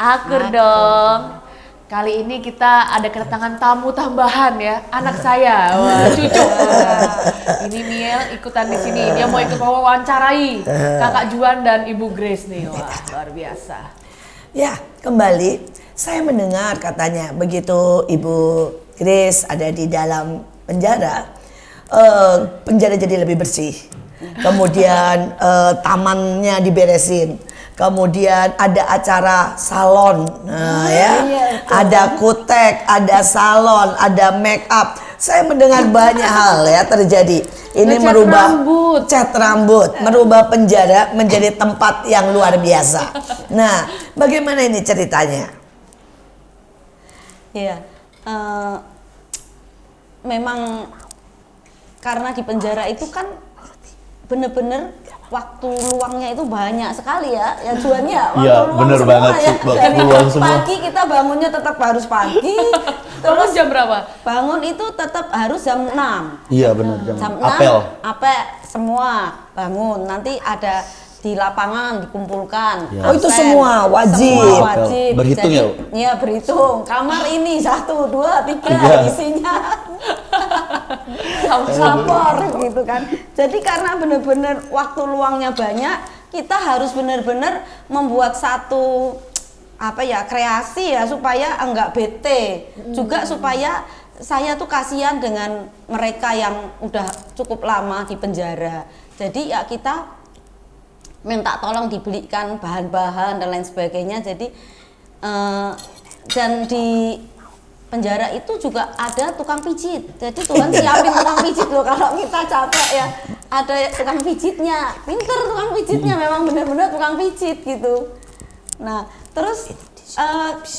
akur dong. Kali ini kita ada kedatangan tamu tambahan ya, anak saya, wah cucu. Ini Miel ikutan di sini, dia mau ikut wawancarai kakak Juan dan Ibu Grace nih, wah luar biasa. Ya, kembali saya mendengar katanya begitu Ibu Grace ada di dalam penjara, penjara jadi lebih bersih. Kemudian tamannya diberesin. Kemudian ada acara salon, ada kutek, ada salon, ada make up. Saya mendengar banyak hal ya terjadi. Ini Ngecat merubah rambut. cat rambut, merubah penjara menjadi tempat yang luar biasa. Nah, bagaimana ini ceritanya? Iya, memang karena di penjara itu kan bener-bener waktu luangnya itu banyak sekali ya Juannya, waktu Iya, luang bener semua banget sih, waktu Dari luang semua. pagi kita bangunnya tetap harus pagi, Terus jam berapa? bangun itu tetap harus jam 6. Iya benar, Jam 6 apel. semua bangun, nanti ada di lapangan dikumpulkan. Ya. Oh, itu absen. semua wajib. Semua wajib. Berhitung Jadi, ya? Iya berhitung. Kamar ini 1, 2, 3 Tiga. isinya. Lapor gitu kan. Jadi karena benar-benar waktu luangnya banyak, kita harus benar-benar membuat satu kreasi ya supaya enggak bete. Juga supaya saya tuh kasihan dengan mereka yang udah cukup lama di penjara. Jadi ya kita minta tolong dibelikan bahan-bahan dan lain sebagainya. Jadi dan di penjara itu juga ada tukang pijit. Jadi Tuhan siapin tukang pijit loh kalau kita capek ya. Ada tukang pijitnya. Pinter tukang pijitnya, memang benar-benar tukang pijit gitu. Nah, terus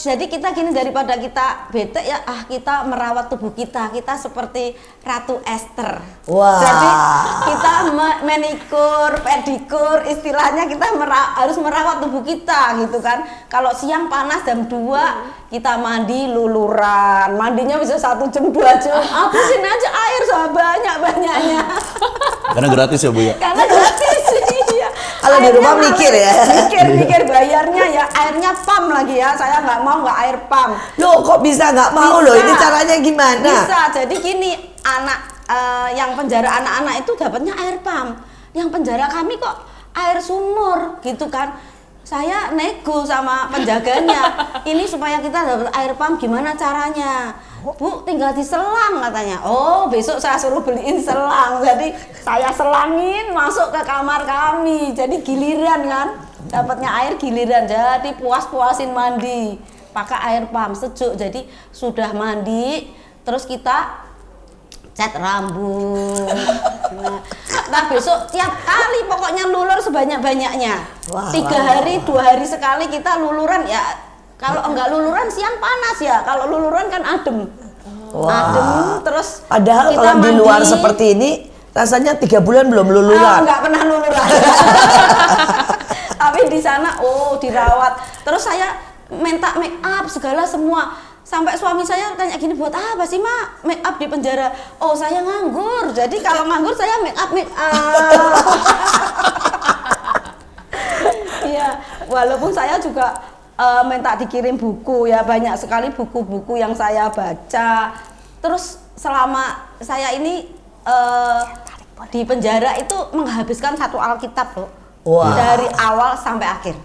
jadi kita gini, daripada kita bete ya, kita merawat tubuh kita seperti Ratu Esther. Wah. Jadi kita manikur, pedikur, istilahnya kita harus merawat tubuh kita gitu kan. Kalau siang panas jam 2 kita mandi luluran, mandinya bisa 1 jam 2 jam, habisin aja air sebanyak-banyaknya. Karena gratis ya Bu ya. Karena gratis iya. Kalau di Airnya rumah malah mikir ya. mikir bayarnya ya, airnya pam lagi ya, saya nggak mau nggak air pam. Loh, kok bisa nggak mau Bisa. loh? Ini caranya gimana? Bisa, jadi gini, yang penjara anak-anak itu dapatnya air pam, yang penjara kami kok air sumur gitu kan. Saya nego sama penjaganya, ini supaya kita dapat air pam gimana caranya? Bu, tinggal diselang katanya. Oh, besok saya suruh beliin selang. Jadi saya selangin masuk ke kamar kami. Jadi giliran kan, dapatnya air giliran. Jadi puas-puasin mandi pakai air pam sejuk. Jadi sudah mandi, terus kita cat rambut. Nah besok tiap kali pokoknya lulur sebanyak-banyaknya. Wah, 3 hari 2 hari sekali kita luluran ya. Kalau enggak luluran siang panas ya. Kalau luluran kan adem. Wah. Adem terus Padahal kita kalau di luar mandi. seperti ini rasanya 3 bulan belum luluran. Enggak pernah luluran. Tapi di sana dirawat. Terus saya minta make up segala semua. Sampai suami saya tanya gini, buat apa sih Mak make up di penjara? Oh saya nganggur, jadi kalau nganggur saya make up. Iya, walaupun saya juga minta dikirim buku ya, banyak sekali buku-buku yang saya baca. Terus selama saya ini di penjara itu menghabiskan 1 Alkitab loh. Wah. Dari awal sampai akhir.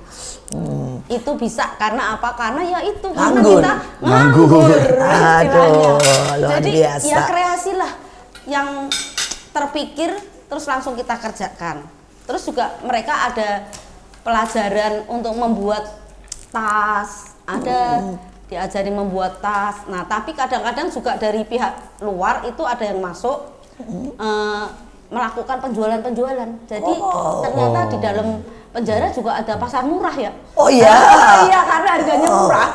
Itu bisa karena apa? Karena ya itu karena Nganggur. kita Nganggur. istilahnya. Aduh, luar Jadi biasa. ya kreasi lah yang terpikir terus langsung kita kerjakan. Terus juga mereka ada pelajaran untuk membuat tas, ada diajari membuat tas. Nah tapi kadang-kadang juga dari pihak luar itu ada yang masuk melakukan penjualan-penjualan. Jadi ternyata di dalam penjara juga ada pasar murah ya. Oh iya. Iya, karena harganya murah.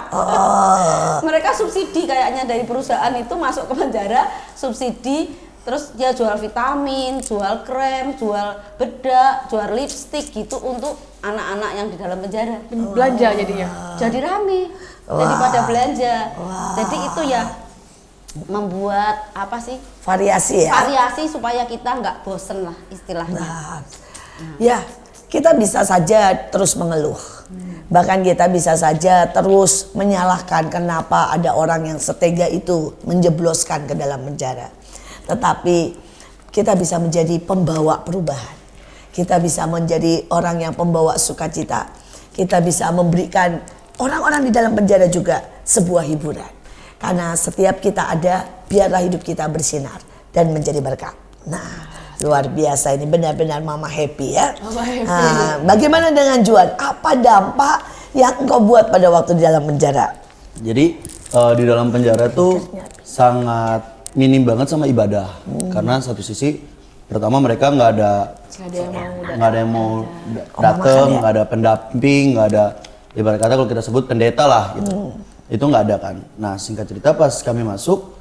Mereka subsidi kayaknya dari perusahaan itu masuk ke penjara, subsidi, terus dia jual vitamin, jual krem, jual bedak, jual lipstik gitu untuk anak-anak yang di dalam penjara. Belanja jadinya. Jadi rame daripada belanja. Jadi itu ya membuat apa sih? Variasi ya. Variasi supaya kita nggak bosen lah istilahnya. Nah, ya, kita bisa saja terus mengeluh. Bahkan kita bisa saja terus menyalahkan kenapa ada orang yang setega itu menjebloskan ke dalam penjara. Tetapi kita bisa menjadi pembawa perubahan. Kita bisa menjadi orang yang pembawa sukacita. Kita bisa memberikan orang-orang di dalam penjara juga sebuah hiburan. Karena setiap kita ada, biarlah hidup kita bersinar dan menjadi berkat. Nah, luar biasa ini, benar-benar Mama happy ya. Mama happy. Nah, bagaimana dengan Juan? Apa dampak yang engkau buat pada waktu di dalam penjara? Jadi di dalam penjara tuh sangat minim banget sama ibadah. Karena satu sisi pertama mereka nggak ada yang mau datang, nggak ada pendamping, nggak ada, ibarat kata kalau kita sebut pendeta lah gitu. Itu nggak ada kan. Nah, singkat cerita pas kami masuk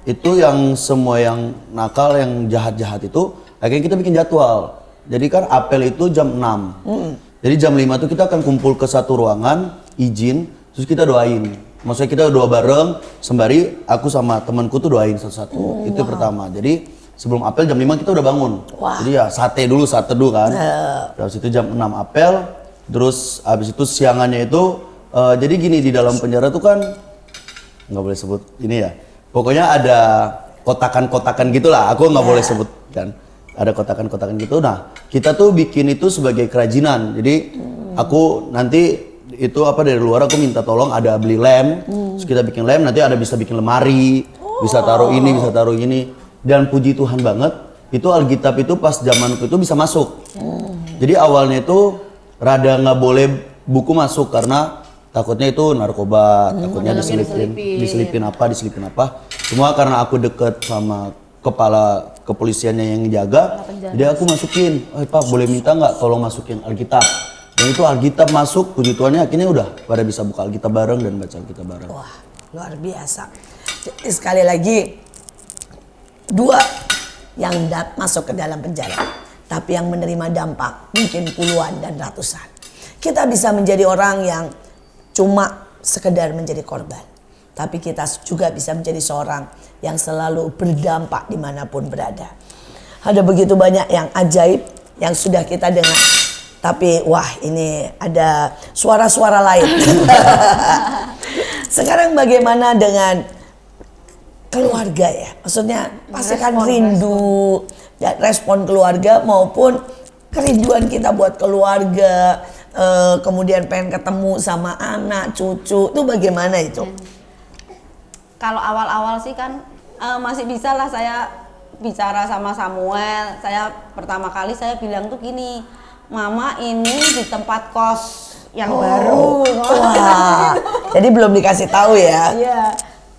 itu yang semua yang nakal, yang jahat-jahat itu akhirnya kita bikin jadwal. Jadi kan apel itu jam 6. Jadi jam 5 tuh kita akan kumpul ke satu ruangan, izin, terus kita doain. Maksudnya kita doa bareng, sembari aku sama temanku tuh doain satu-satu. Itu pertama. Jadi sebelum apel jam 5 kita udah bangun. Jadi ya sate dulu, saat teduh kan. Terus itu jam 6 apel, terus habis itu siangannya itu jadi gini, di dalam penjara tuh kan nggak boleh sebut ini ya. Pokoknya ada kotakan-kotakan gitulah, aku nggak boleh sebut kan. Ada kotakan-kotakan gitu. Nah, kita tuh bikin itu sebagai kerajinan. Jadi aku nanti itu dari luar aku minta tolong ada beli lem. Terus kita bikin lem, nanti ada bisa bikin lemari, bisa taruh ini, bisa taruh ini. Dan puji Tuhan banget, itu Alkitab itu pas zamanku itu bisa masuk. Jadi awalnya itu rada nggak boleh buku masuk karena takutnya itu narkoba, takutnya diselipin apa. Cuma karena aku deket sama kepala kepolisiannya yang jaga, jadi aku masukin, Pak boleh minta nggak tolong masukin Alkitab. Dan itu Alkitab masuk, puji Tuhannya akhirnya udah pada bisa buka Alkitab bareng dan baca Alkitab bareng. Wah, luar biasa. Jadi sekali lagi, dua yang masuk ke dalam penjara, tapi yang menerima dampak mungkin puluhan dan ratusan. Kita bisa menjadi orang yang cuma sekedar menjadi korban, tapi kita juga bisa menjadi seorang yang selalu berdampak dimanapun berada. Ada begitu banyak yang ajaib yang sudah kita dengar, tapi wah ini ada suara-suara lain. Sekarang bagaimana dengan keluarga ya? Maksudnya pasti kan rindu dan respon keluarga maupun kerinduan kita buat keluarga. Kemudian pengen ketemu sama anak, cucu, itu bagaimana itu? Kalau awal-awal sih kan masih bisa lah saya bicara sama Samuel. Saya pertama kali saya bilang tuh gini, Mama ini di tempat kos yang baru. Wah, jadi belum dikasih tahu ya? Iya,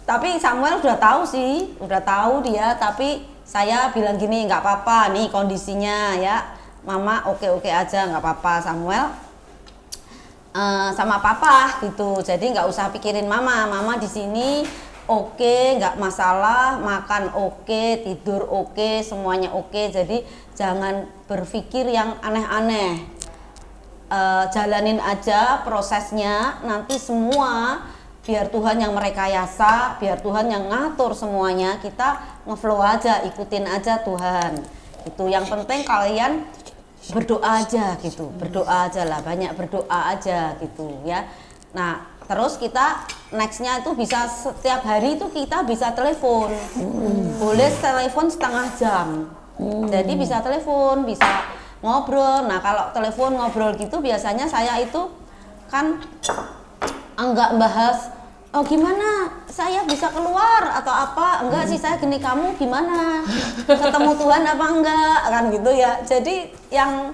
tapi Samuel udah tahu sih, udah tahu dia. Tapi saya bilang gini, nggak apa-apa nih kondisinya ya, Mama oke-oke aja, nggak apa-apa Samuel. Sama papa gitu, jadi nggak usah pikirin mama di sini oke, nggak masalah, makan oke, tidur oke, semuanya oke. Jadi jangan berpikir yang aneh-aneh, jalanin aja prosesnya, nanti semua biar Tuhan yang merekayasa, biar Tuhan yang ngatur semuanya, kita ngeflow aja, ikutin aja Tuhan. Itu yang penting kalian berdoa aja gitu, berdoa aja lah, banyak berdoa aja gitu ya. Nah terus kita nextnya itu bisa setiap hari itu kita bisa telepon, boleh telepon setengah jam, jadi bisa telepon, bisa ngobrol. Nah kalau telepon ngobrol gitu biasanya saya itu kan enggak bahas oh gimana saya bisa keluar atau apa, enggak sih, saya gini, kamu gimana ketemu Tuhan apa enggak kan gitu ya. Jadi yang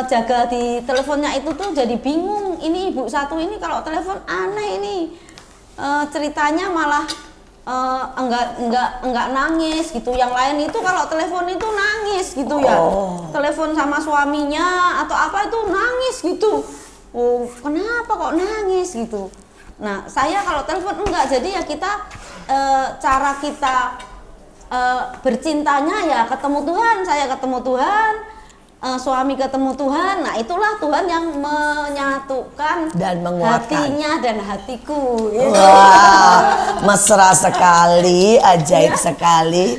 jaga di teleponnya itu tuh jadi bingung, ini ibu satu ini kalau telepon aneh ini, ceritanya malah enggak nangis gitu. Yang lain itu kalau telepon itu nangis gitu ya, telepon sama suaminya atau apa itu nangis gitu. Oh kenapa kok nangis gitu. Nah saya kalau telepon enggak, jadi ya kita cara kita bercintanya ya ketemu Tuhan, saya ketemu Tuhan, suami ketemu Tuhan. Nah itulah Tuhan yang menyatukan dan menguatkan hatinya dan hatiku gitu. Wah, mesra sekali, ajaib sekali.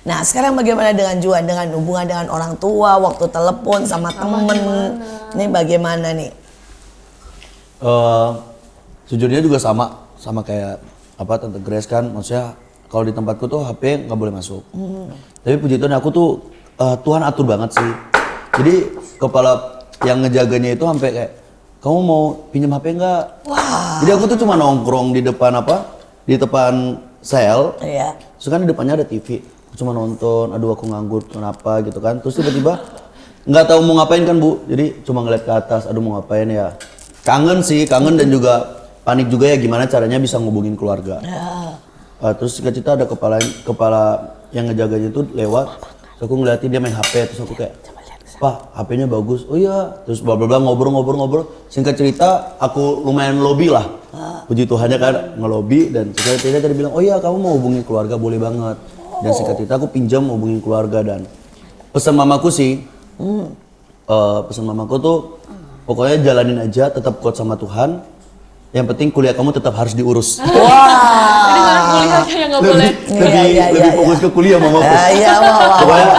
Nah sekarang bagaimana dengan Juan, dengan hubungan dengan orang tua, waktu telepon sama temen, ini bagaimana nih? Sejujurnya juga sama kayak apa Tante Grace kan, maksudnya kalau di tempatku tuh HP nggak boleh masuk. Tapi puji Tuhan aku tuh Tuhan atur banget sih. Jadi kepala yang ngejaganya itu sampai kayak, kamu mau pinjam HP nggak? Wah. Jadi aku tuh cuma nongkrong di depan di depan sel. Iya. Terus kan di depannya ada TV. Aku cuma nonton, aduh aku nganggur kenapa gitu kan. Terus tiba-tiba nggak tahu mau ngapain kan Bu. Jadi cuma ngeliat ke atas, aduh mau ngapain ya. Kangen dan juga panik juga ya gimana caranya bisa ngubungin keluarga. Terus kita ada kepala yang ngejaganya itu lewat. Terus aku ngeliatin dia main HP, terus aku kayak, Pak, HP-nya bagus. Oh iya, terus bla bla bla ngobrol. Singkat cerita, aku lumayan lobby lah. Puji Tuhannya kan ngelobi dan singkat cerita tadi bilang, oh iya kamu mau hubungin keluarga boleh banget. Dan singkat cerita aku pinjam hubungin keluarga dan pesan mamaku sih, pesan mamaku tuh pokoknya jalanin aja, tetap kuat sama Tuhan. Yang penting kuliah kamu tetap harus diurus. Jadi malah kuliah aja yang nggak boleh. Lebih fokus ke kuliah mamaku. Iya, wah. Pokoknya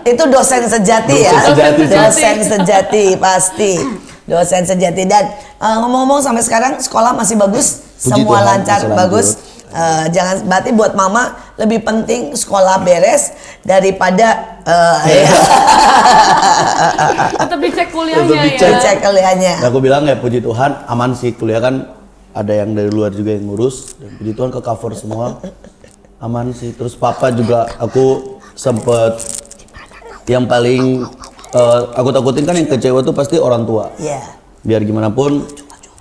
Itu dosen sejati ya. Dosen sejati pasti. Dosen sejati dan ngomong-ngomong sampai sekarang sekolah masih bagus, Puji semua Tuhan, lancar, masih bagus. Jangan berarti buat mama lebih penting sekolah beres daripada Tetap dicek kuliahnya Tetap dicek. ya. cek kuliahnya. Nah, aku bilang ya puji Tuhan aman sih kuliah kan ada yang dari luar juga yang ngurus dan puji Tuhan ke cover semua aman sih. Terus papa juga aku sempet yang paling aku takutin kan yang kecewa tuh pasti orang tua. Iya. Biar gimana pun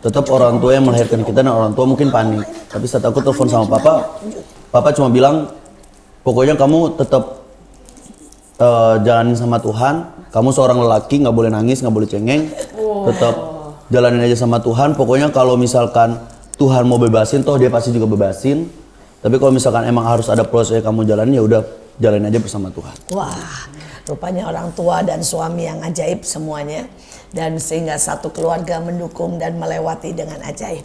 tetap orang tua yang melahirkan kita dan orang tua mungkin panik. Tapi saat aku telepon sama papa cuma bilang pokoknya kamu tetap jalanin sama Tuhan. Kamu seorang lelaki nggak boleh nangis, nggak boleh cengeng. Tetap jalanin aja sama Tuhan. Pokoknya kalau misalkan Tuhan mau bebasin, toh dia pasti juga bebasin. Tapi kalau misalkan emang harus ada proses yang kamu jalanin, ya udah jalanin aja bersama Tuhan. Wah, rupanya orang tua dan suami yang ajaib semuanya. Dan sehingga satu keluarga mendukung dan melewati dengan ajaib.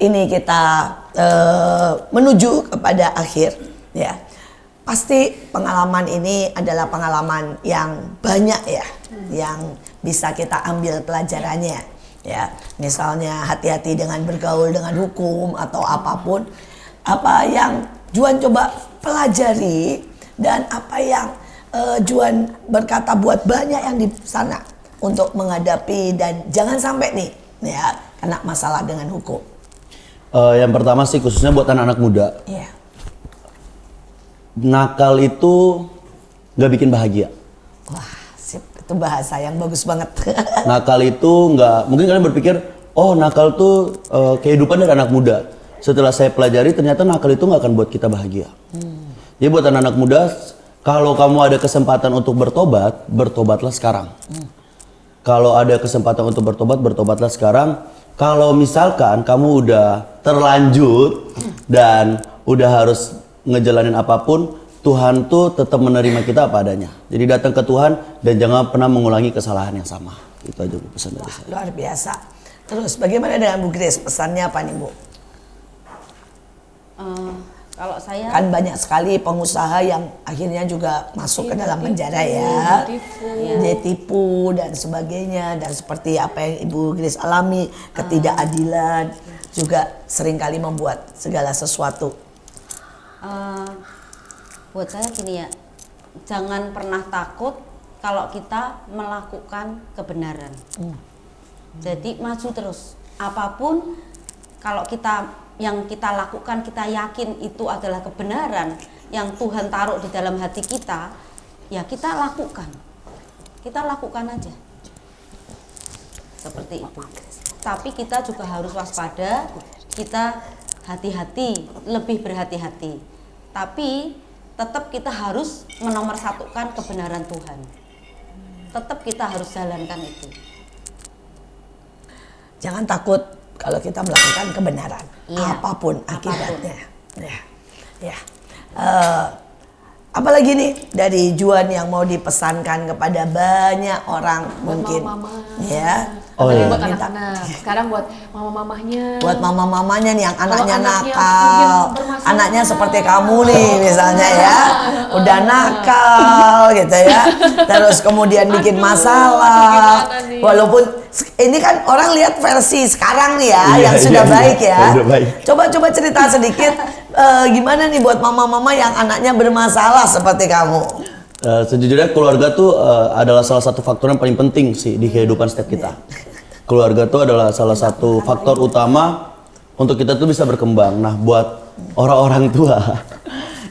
Ini kita menuju kepada akhir ya. Pasti pengalaman ini adalah pengalaman yang banyak ya, yang bisa kita ambil pelajarannya ya. Misalnya hati-hati dengan bergaul dengan hukum atau apapun. Apa yang Juan coba pelajari dan apa yang Juan berkata buat banyak yang di sana untuk menghadapi dan jangan sampai nih ya kena masalah dengan hukum. Yang pertama sih khususnya buat anak-anak muda. Iya. Nakal itu nggak bikin bahagia. Wah, sip. Itu bahasa yang bagus banget. Nakal itu nggak, mungkin kalian berpikir, oh nakal tuh kehidupan dari anak muda. Setelah saya pelajari ternyata nakal itu nggak akan buat kita bahagia. Jadi buat anak-anak muda, kalau kamu ada kesempatan untuk bertobat, bertobatlah sekarang. Kalau ada kesempatan untuk bertobat, bertobatlah sekarang. Kalau misalkan kamu udah terlanjur dan udah harus ngejalanin apapun, Tuhan tuh tetap menerima kita apa adanya. Jadi datang ke Tuhan dan jangan pernah mengulangi kesalahan yang sama. Itu aja pesan dari saya. Luar biasa. Terus bagaimana dengan Bu Grace? Pesannya apa nih Bu? Kalau saya Kan banyak sekali pengusaha yang akhirnya juga masuk ke dalam penjara ya. Ditipu dan sebagainya. Dan seperti apa yang Ibu Grace alami, ketidakadilan juga seringkali membuat segala sesuatu. buat saya gini ya, jangan pernah takut kalau kita melakukan kebenaran. Jadi maju terus, apapun kalau yang kita lakukan kita yakin itu adalah kebenaran yang Tuhan taruh di dalam hati kita, ya kita lakukan aja seperti itu. Tapi kita juga harus waspada, kita hati-hati, lebih berhati-hati. Tapi tetap kita harus menomorsatukan kebenaran Tuhan. Tetap kita harus jalankan itu. Jangan takut kalau kita melakukan kebenaran, Iya. apapun akibatnya. Ya. Apalagi nih dari Juan yang mau dipesankan kepada banyak orang mungkin, mama-mama. ya. Oh, Tadi iya. buat anak-anak. Sekarang buat mama-mamahnya. Buat mama-mamanya nih yang anaknya anaknya nakal, mungkin bermasalah. anaknya seperti kamu nih misalnya ya, udah nakal gitu ya, terus kemudian bikin Aduh, masalah, gimana nih? walaupun ini kan orang lihat versi sekarang nih ya, Iya, yang sudah iya, baik iya. ya. Udah baik. Coba cerita sedikit gimana nih buat mama-mama yang anaknya bermasalah seperti kamu. Sejujurnya keluarga tuh adalah salah satu faktor yang paling penting sih di kehidupan setiap kita. Keluarga tuh adalah salah satu faktor utama untuk kita tuh bisa berkembang. Nah, buat orang-orang tua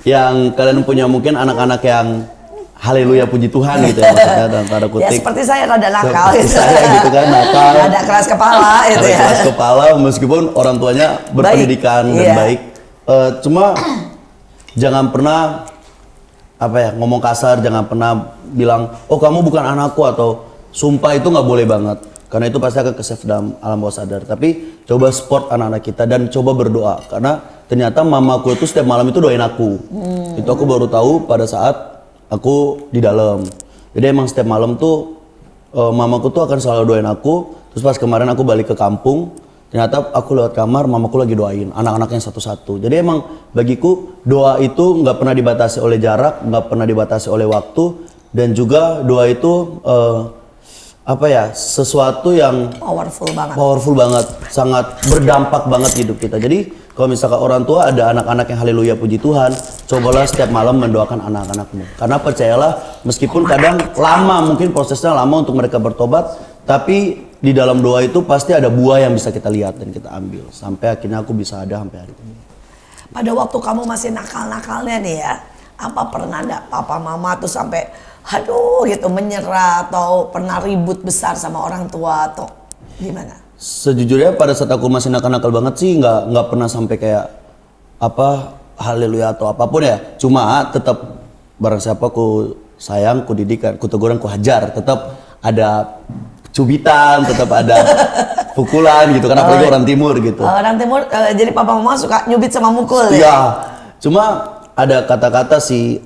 yang kalian punya mungkin anak-anak yang haleluya puji Tuhan gitu ya maksudnya dalam tanda Ya kutip. seperti saya rada nakal Seperti gitu. saya gitu kan, nakal. Rada keras kepala gitu Ada ya. keras kepala meskipun orang tuanya berpendidikan dan iya. baik. Cuma jangan pernah apa ya ngomong kasar, jangan pernah bilang oh kamu bukan anakku atau sumpah itu nggak boleh banget karena itu pasti akan ke-save dalam alam bawah sadar. Tapi coba support anak-anak kita dan coba berdoa karena ternyata mamaku itu setiap malam itu doain aku. Itu aku baru tahu pada saat aku di dalam. Jadi emang setiap malam tuh mamaku tuh akan selalu doain aku. Terus pas kemarin aku balik ke kampung, ternyata aku lewat kamar, mamaku lagi doain anak-anaknya satu-satu. Jadi emang bagiku doa itu nggak pernah dibatasi oleh jarak, nggak pernah dibatasi oleh waktu, dan juga doa itu apa ya sesuatu yang powerful banget, sangat berdampak banget hidup kita. Jadi kalau misalkan orang tua ada anak-anak yang haleluya puji Tuhan, cobalah setiap malam mendoakan anak-anakmu. Karena percayalah meskipun kadang lama mungkin prosesnya lama untuk mereka bertobat, tapi di dalam doa itu pasti ada buah yang bisa kita lihat dan kita ambil sampai akhirnya aku bisa ada sampai hari ini. Pada waktu kamu masih nakal-nakalnya nih ya, apa pernah ada papa mama tuh sampai aduh gitu menyerah atau pernah ribut besar sama orang tua atau gimana? Sejujurnya pada saat aku masih nakal-nakal banget sih nggak pernah sampai kayak apa haleluya atau apapun ya. Cuma tetap barang siapa ku sayang, ku didik, ku teguran, ku hajar, tetap ada cubitan, tetap ada pukulan gitu kan apalagi orang timur gitu. Orang timur jadi papa mama suka nyubit sama mukul ya? Iya, cuma ada kata-kata sih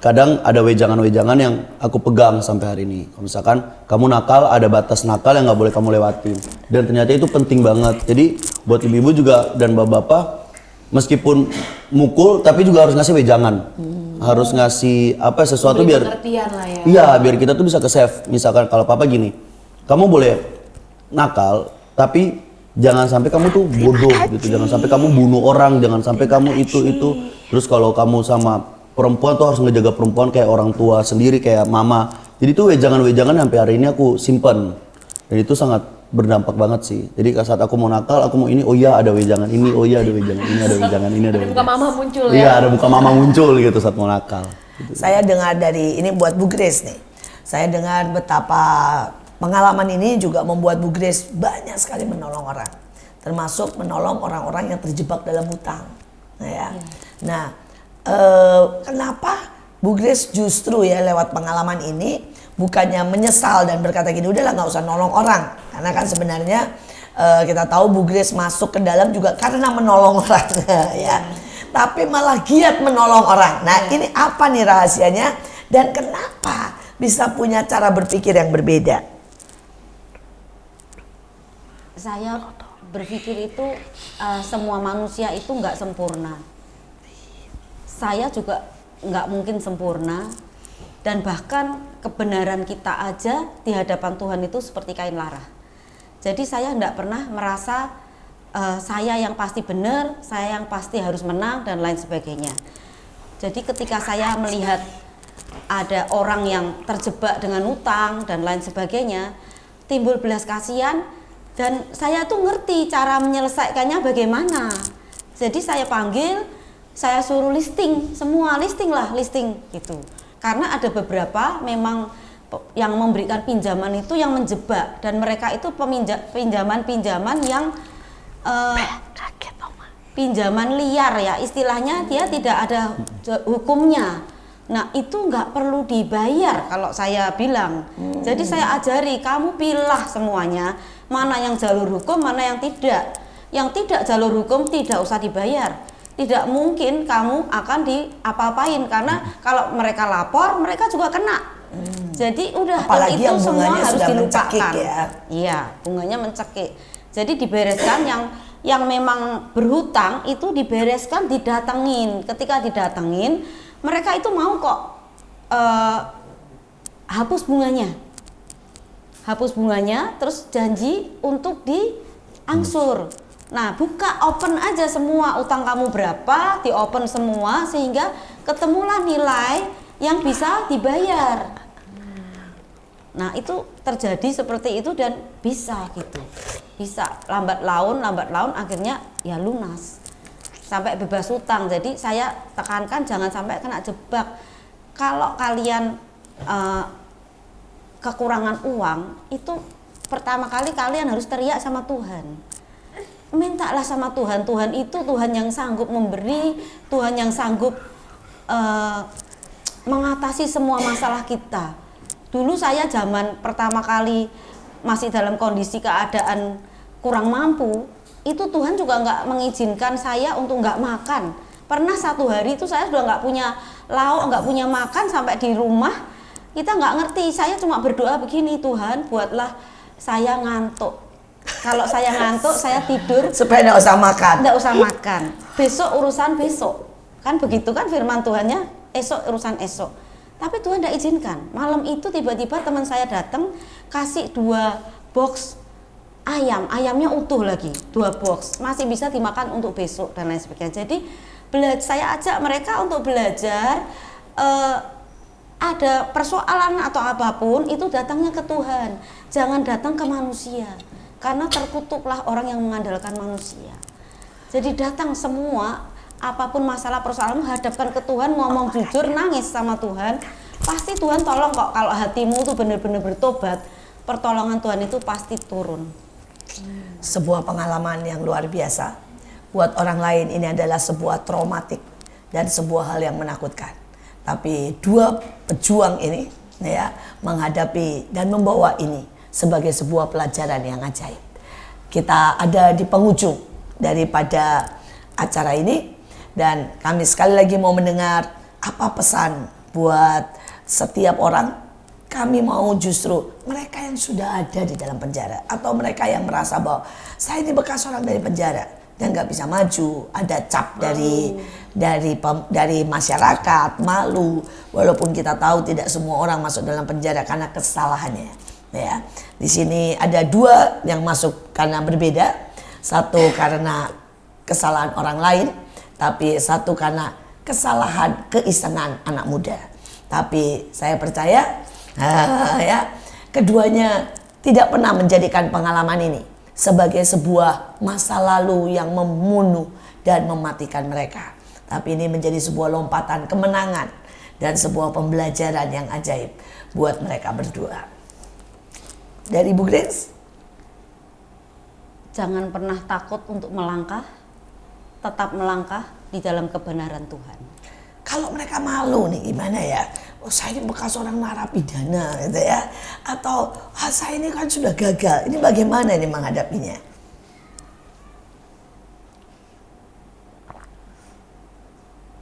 kadang ada wejangan-wejangan yang aku pegang sampai hari ini. Kalau misalkan kamu nakal, ada batas nakal yang nggak boleh kamu lewatin. Dan ternyata itu penting banget. Jadi buat ibu-ibu juga dan bapak-bapak, meskipun mukul tapi juga harus ngasih wejangan. Harus ngasih apa sesuatu biar pengertian lah ya. iya, biar kita tuh bisa ke save. Misalkan kalau papa gini, kamu boleh nakal tapi jangan sampai kamu tuh bodoh gitu, jangan sampai kamu bunuh orang, jangan sampai kamu itu. Terus kalau kamu sama perempuan tuh harus ngejaga perempuan kayak orang tua sendiri, kayak mama. Jadi tuh wejangan-wejangan sampai hari ini aku simpen. Dan itu sangat berdampak banget sih. Jadi saat aku mau nakal, aku mau ini, oh iya ada wejangan ini, oh iya ada wejangan ini, ada wejangan ini, ada Ada wejangan. muka mama muncul Iya, ya. ada muka mama muncul gitu saat mau nakal. Gitu. Saya dengar dari ini buat Bu Grace nih. Saya dengar betapa pengalaman ini juga membuat Bu Grace banyak sekali menolong orang. Termasuk menolong orang-orang yang terjebak dalam hutang. Nah, ya. Nah, kenapa Bu Grace justru ya lewat pengalaman ini bukannya menyesal dan berkata gini udahlah nggak usah nolong orang, karena kan sebenarnya kita tahu Bu Grace masuk ke dalam juga karena menolong orang ya, tapi malah giat menolong orang. Nah ini apa nih rahasianya dan kenapa bisa punya cara berpikir yang berbeda? Saya berpikir itu semua manusia itu nggak sempurna. Saya juga nggak mungkin sempurna, dan bahkan kebenaran kita aja di hadapan Tuhan itu seperti kain lara. Jadi saya nggak pernah merasa saya yang pasti benar, saya yang pasti harus menang dan lain sebagainya. Jadi ketika saya melihat ada orang yang terjebak dengan utang dan lain sebagainya, timbul belas kasihan dan saya tuh ngerti cara menyelesaikannya bagaimana. Jadi saya panggil, saya suruh listing, semua listing gitu. Karena ada beberapa memang yang memberikan pinjaman itu yang menjebak, dan mereka itu pinjaman-pinjaman yang pinjaman liar ya, istilahnya dia tidak ada hukumnya. Nah itu nggak perlu dibayar kalau saya bilang. Jadi saya ajari, kamu pilah semuanya, mana yang jalur hukum, mana yang tidak. Yang tidak jalur hukum tidak usah dibayar. tidak mungkin kamu akan diapa-apain karena kalau mereka lapor mereka juga kena. Jadi udah Apalagi itu yang semua bunganya harus sudah dilupakan. mencekik ya. Iya, bunganya mencekik. Jadi dibereskan yang memang berhutang itu dibereskan, didatengin. Ketika didatengin, mereka itu mau kok hapus bunganya. Hapus bunganya, terus janji untuk diangsur. Nah, buka open aja semua utang kamu berapa, di open semua sehingga ketemulah nilai yang bisa dibayar. Nah, itu terjadi seperti itu dan bisa gitu. Bisa lambat laun akhirnya ya lunas. Sampai bebas utang. Jadi saya tekankan jangan sampai kena jebak. Kalau kalian kekurangan uang, itu pertama kali kalian harus teriak sama Tuhan. Mintalah sama Tuhan. Tuhan itu Tuhan yang sanggup memberi, Tuhan yang sanggup mengatasi semua masalah kita. Dulu saya zaman pertama kali masih dalam kondisi keadaan kurang mampu, itu Tuhan juga nggak mengizinkan saya untuk nggak makan. Pernah satu hari itu saya sudah nggak punya lauk, nggak punya makan sampai di rumah. Kita nggak ngerti, saya cuma berdoa begini, Tuhan buatlah saya ngantuk. Kalau saya ngantuk, saya tidur. Supaya nggak usah makan. Nggak usah makan. Besok urusan besok. Kan begitu kan firman Tuhannya, esok urusan esok. Tapi Tuhan tidak izinkan. Malam itu tiba-tiba teman saya datang, kasih 2 box ayam. Ayamnya utuh lagi, 2 box. Masih bisa dimakan untuk besok dan lain sebagainya. Jadi saya ajak mereka untuk belajar, ada persoalan atau apapun itu datangnya ke Tuhan. Jangan datang ke manusia. Karena terkutuklah orang yang mengandalkan manusia. Jadi datang semua, apapun masalah persoalanmu, hadapkan ke Tuhan, ngomong jujur, nangis sama Tuhan. Pasti Tuhan tolong kok. Kalau hatimu tuh benar-benar bertobat, pertolongan Tuhan itu pasti turun. Sebuah pengalaman yang luar biasa. Buat orang lain ini adalah sebuah traumatik dan sebuah hal yang menakutkan. Tapi 2 pejuang ini ya menghadapi dan membawa ini sebagai sebuah pelajaran yang ajaib. Kita ada di penghujung daripada acara ini dan kami sekali lagi mau mendengar apa pesan buat setiap orang. Kami mau justru mereka yang sudah ada di dalam penjara atau mereka yang merasa bahwa saya ini bekas orang dari penjara dan nggak bisa maju, ada cap dari masyarakat, malu, walaupun kita tahu tidak semua orang masuk dalam penjara karena kesalahannya. Ya, di sini ada 2 yang masuk karena berbeda, satu karena kesalahan orang lain, tapi satu karena kesalahan keisengan anak muda. Tapi saya percaya, ya, keduanya tidak pernah menjadikan pengalaman ini sebagai sebuah masa lalu yang membunuh dan mematikan mereka. Tapi ini menjadi sebuah lompatan kemenangan dan sebuah pembelajaran yang ajaib buat mereka berdua. Dari Ibu Grace? Jangan pernah takut untuk melangkah, tetap melangkah di dalam kebenaran Tuhan. Kalau mereka malu nih gimana ya? Oh, saya ini bekas orang narapidana gitu ya. Atau saya ini kan sudah gagal. Ini bagaimana ini menghadapinya?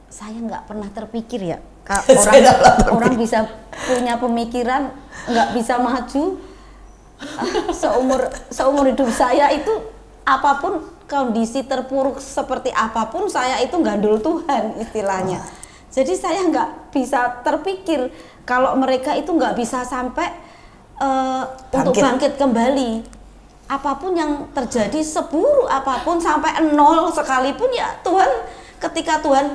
Saya nggak pernah terpikir ya, orang bisa punya pemikiran nggak bisa maju. Seumur hidup saya itu apapun kondisi terpuruk seperti apapun saya itu gandul Tuhan istilahnya. Jadi saya nggak bisa terpikir kalau mereka itu nggak bisa sampai untuk bangkit kembali. Apapun yang terjadi, seburuk apapun sampai 0 sekalipun ya Tuhan, ketika Tuhan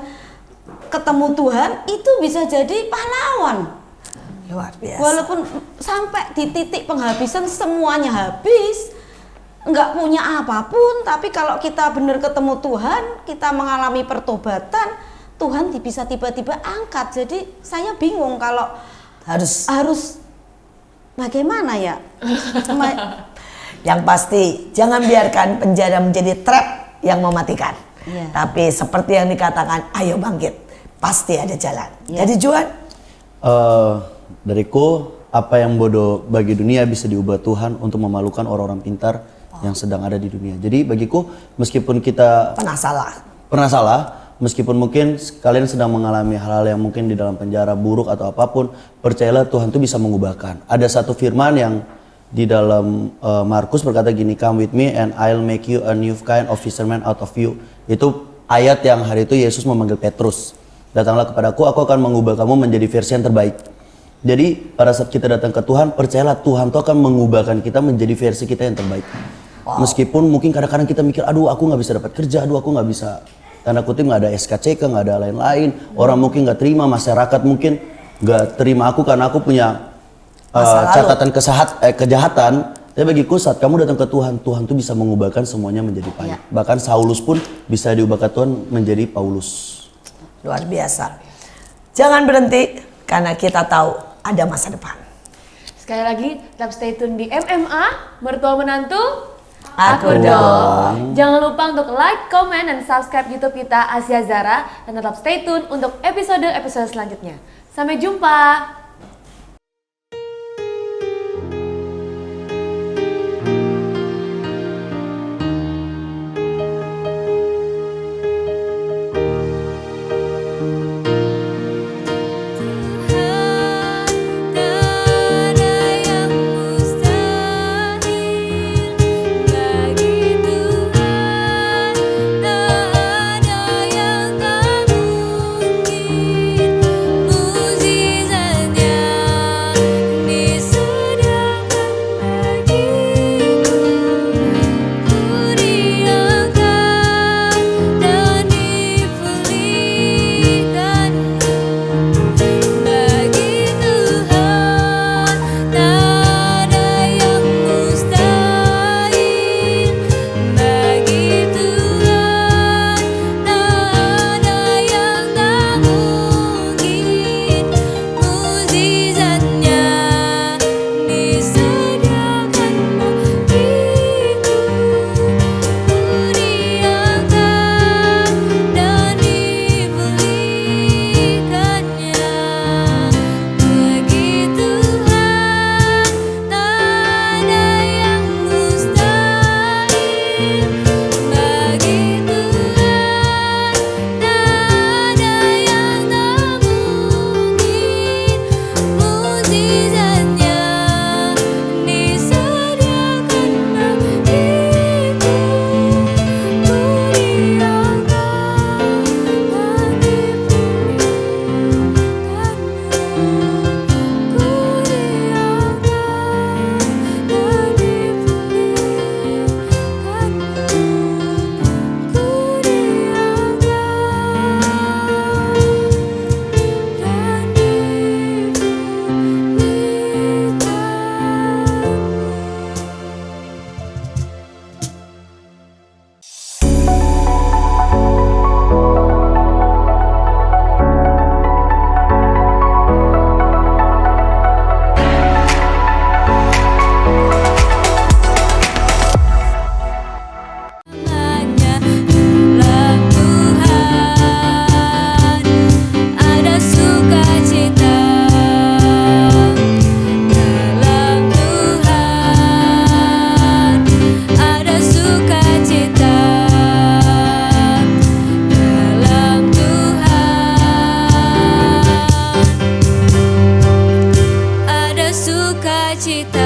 ketemu Tuhan itu bisa jadi pahlawan. Luar biasa. Walaupun sampai di titik penghabisan semuanya habis, nggak punya apapun, tapi kalau kita benar ketemu Tuhan, kita mengalami pertobatan, Tuhan bisa tiba-tiba angkat. Jadi saya bingung kalau harus bagaimana ya. Yang pasti jangan biarkan penjara menjadi trap yang mematikan. Yeah. Tapi seperti yang dikatakan, ayo bangkit, pasti ada jalan. Yeah. Jadi Juan? Dariku, apa yang bodoh bagi dunia bisa diubah Tuhan untuk memalukan orang-orang pintar yang sedang ada di dunia. Jadi bagiku, meskipun kita pernah salah, meskipun mungkin kalian sedang mengalami hal-hal yang mungkin di dalam penjara buruk atau apapun, percayalah Tuhan tuh bisa mengubahkan. Ada satu firman yang di dalam Markus berkata gini, "Come with me and I'll make you a new kind of fisherman out of you." Itu ayat yang hari itu Yesus memanggil Petrus. Datanglah kepadaku, aku akan mengubah kamu menjadi versi yang terbaik. Jadi pada saat kita datang ke Tuhan, percayalah Tuhan tuh akan mengubahkan kita menjadi versi kita yang terbaik. Meskipun mungkin kadang-kadang kita mikir, aduh aku nggak bisa dapat kerja, aduh aku nggak bisa, tanda kutip nggak ada SKCK, nggak ada lain-lain. Orang mungkin nggak terima, masyarakat mungkin nggak terima aku karena aku punya catatan kejahatan. Tapi bagiku saat kamu datang ke Tuhan, Tuhan tuh bisa mengubahkan semuanya menjadi baik. Bahkan Saulus pun bisa diubahkan Tuhan menjadi Paulus. Luar biasa. Jangan berhenti karena kita tahu ada masa depan. Sekali lagi, tetap stay tune di MMA, mertua menantu, Aku dong. Jangan lupa untuk like, comment, dan subscribe YouTube kita Asia Zara. Dan tetap stay tune untuk episode-episode selanjutnya. Sampai jumpa! Cita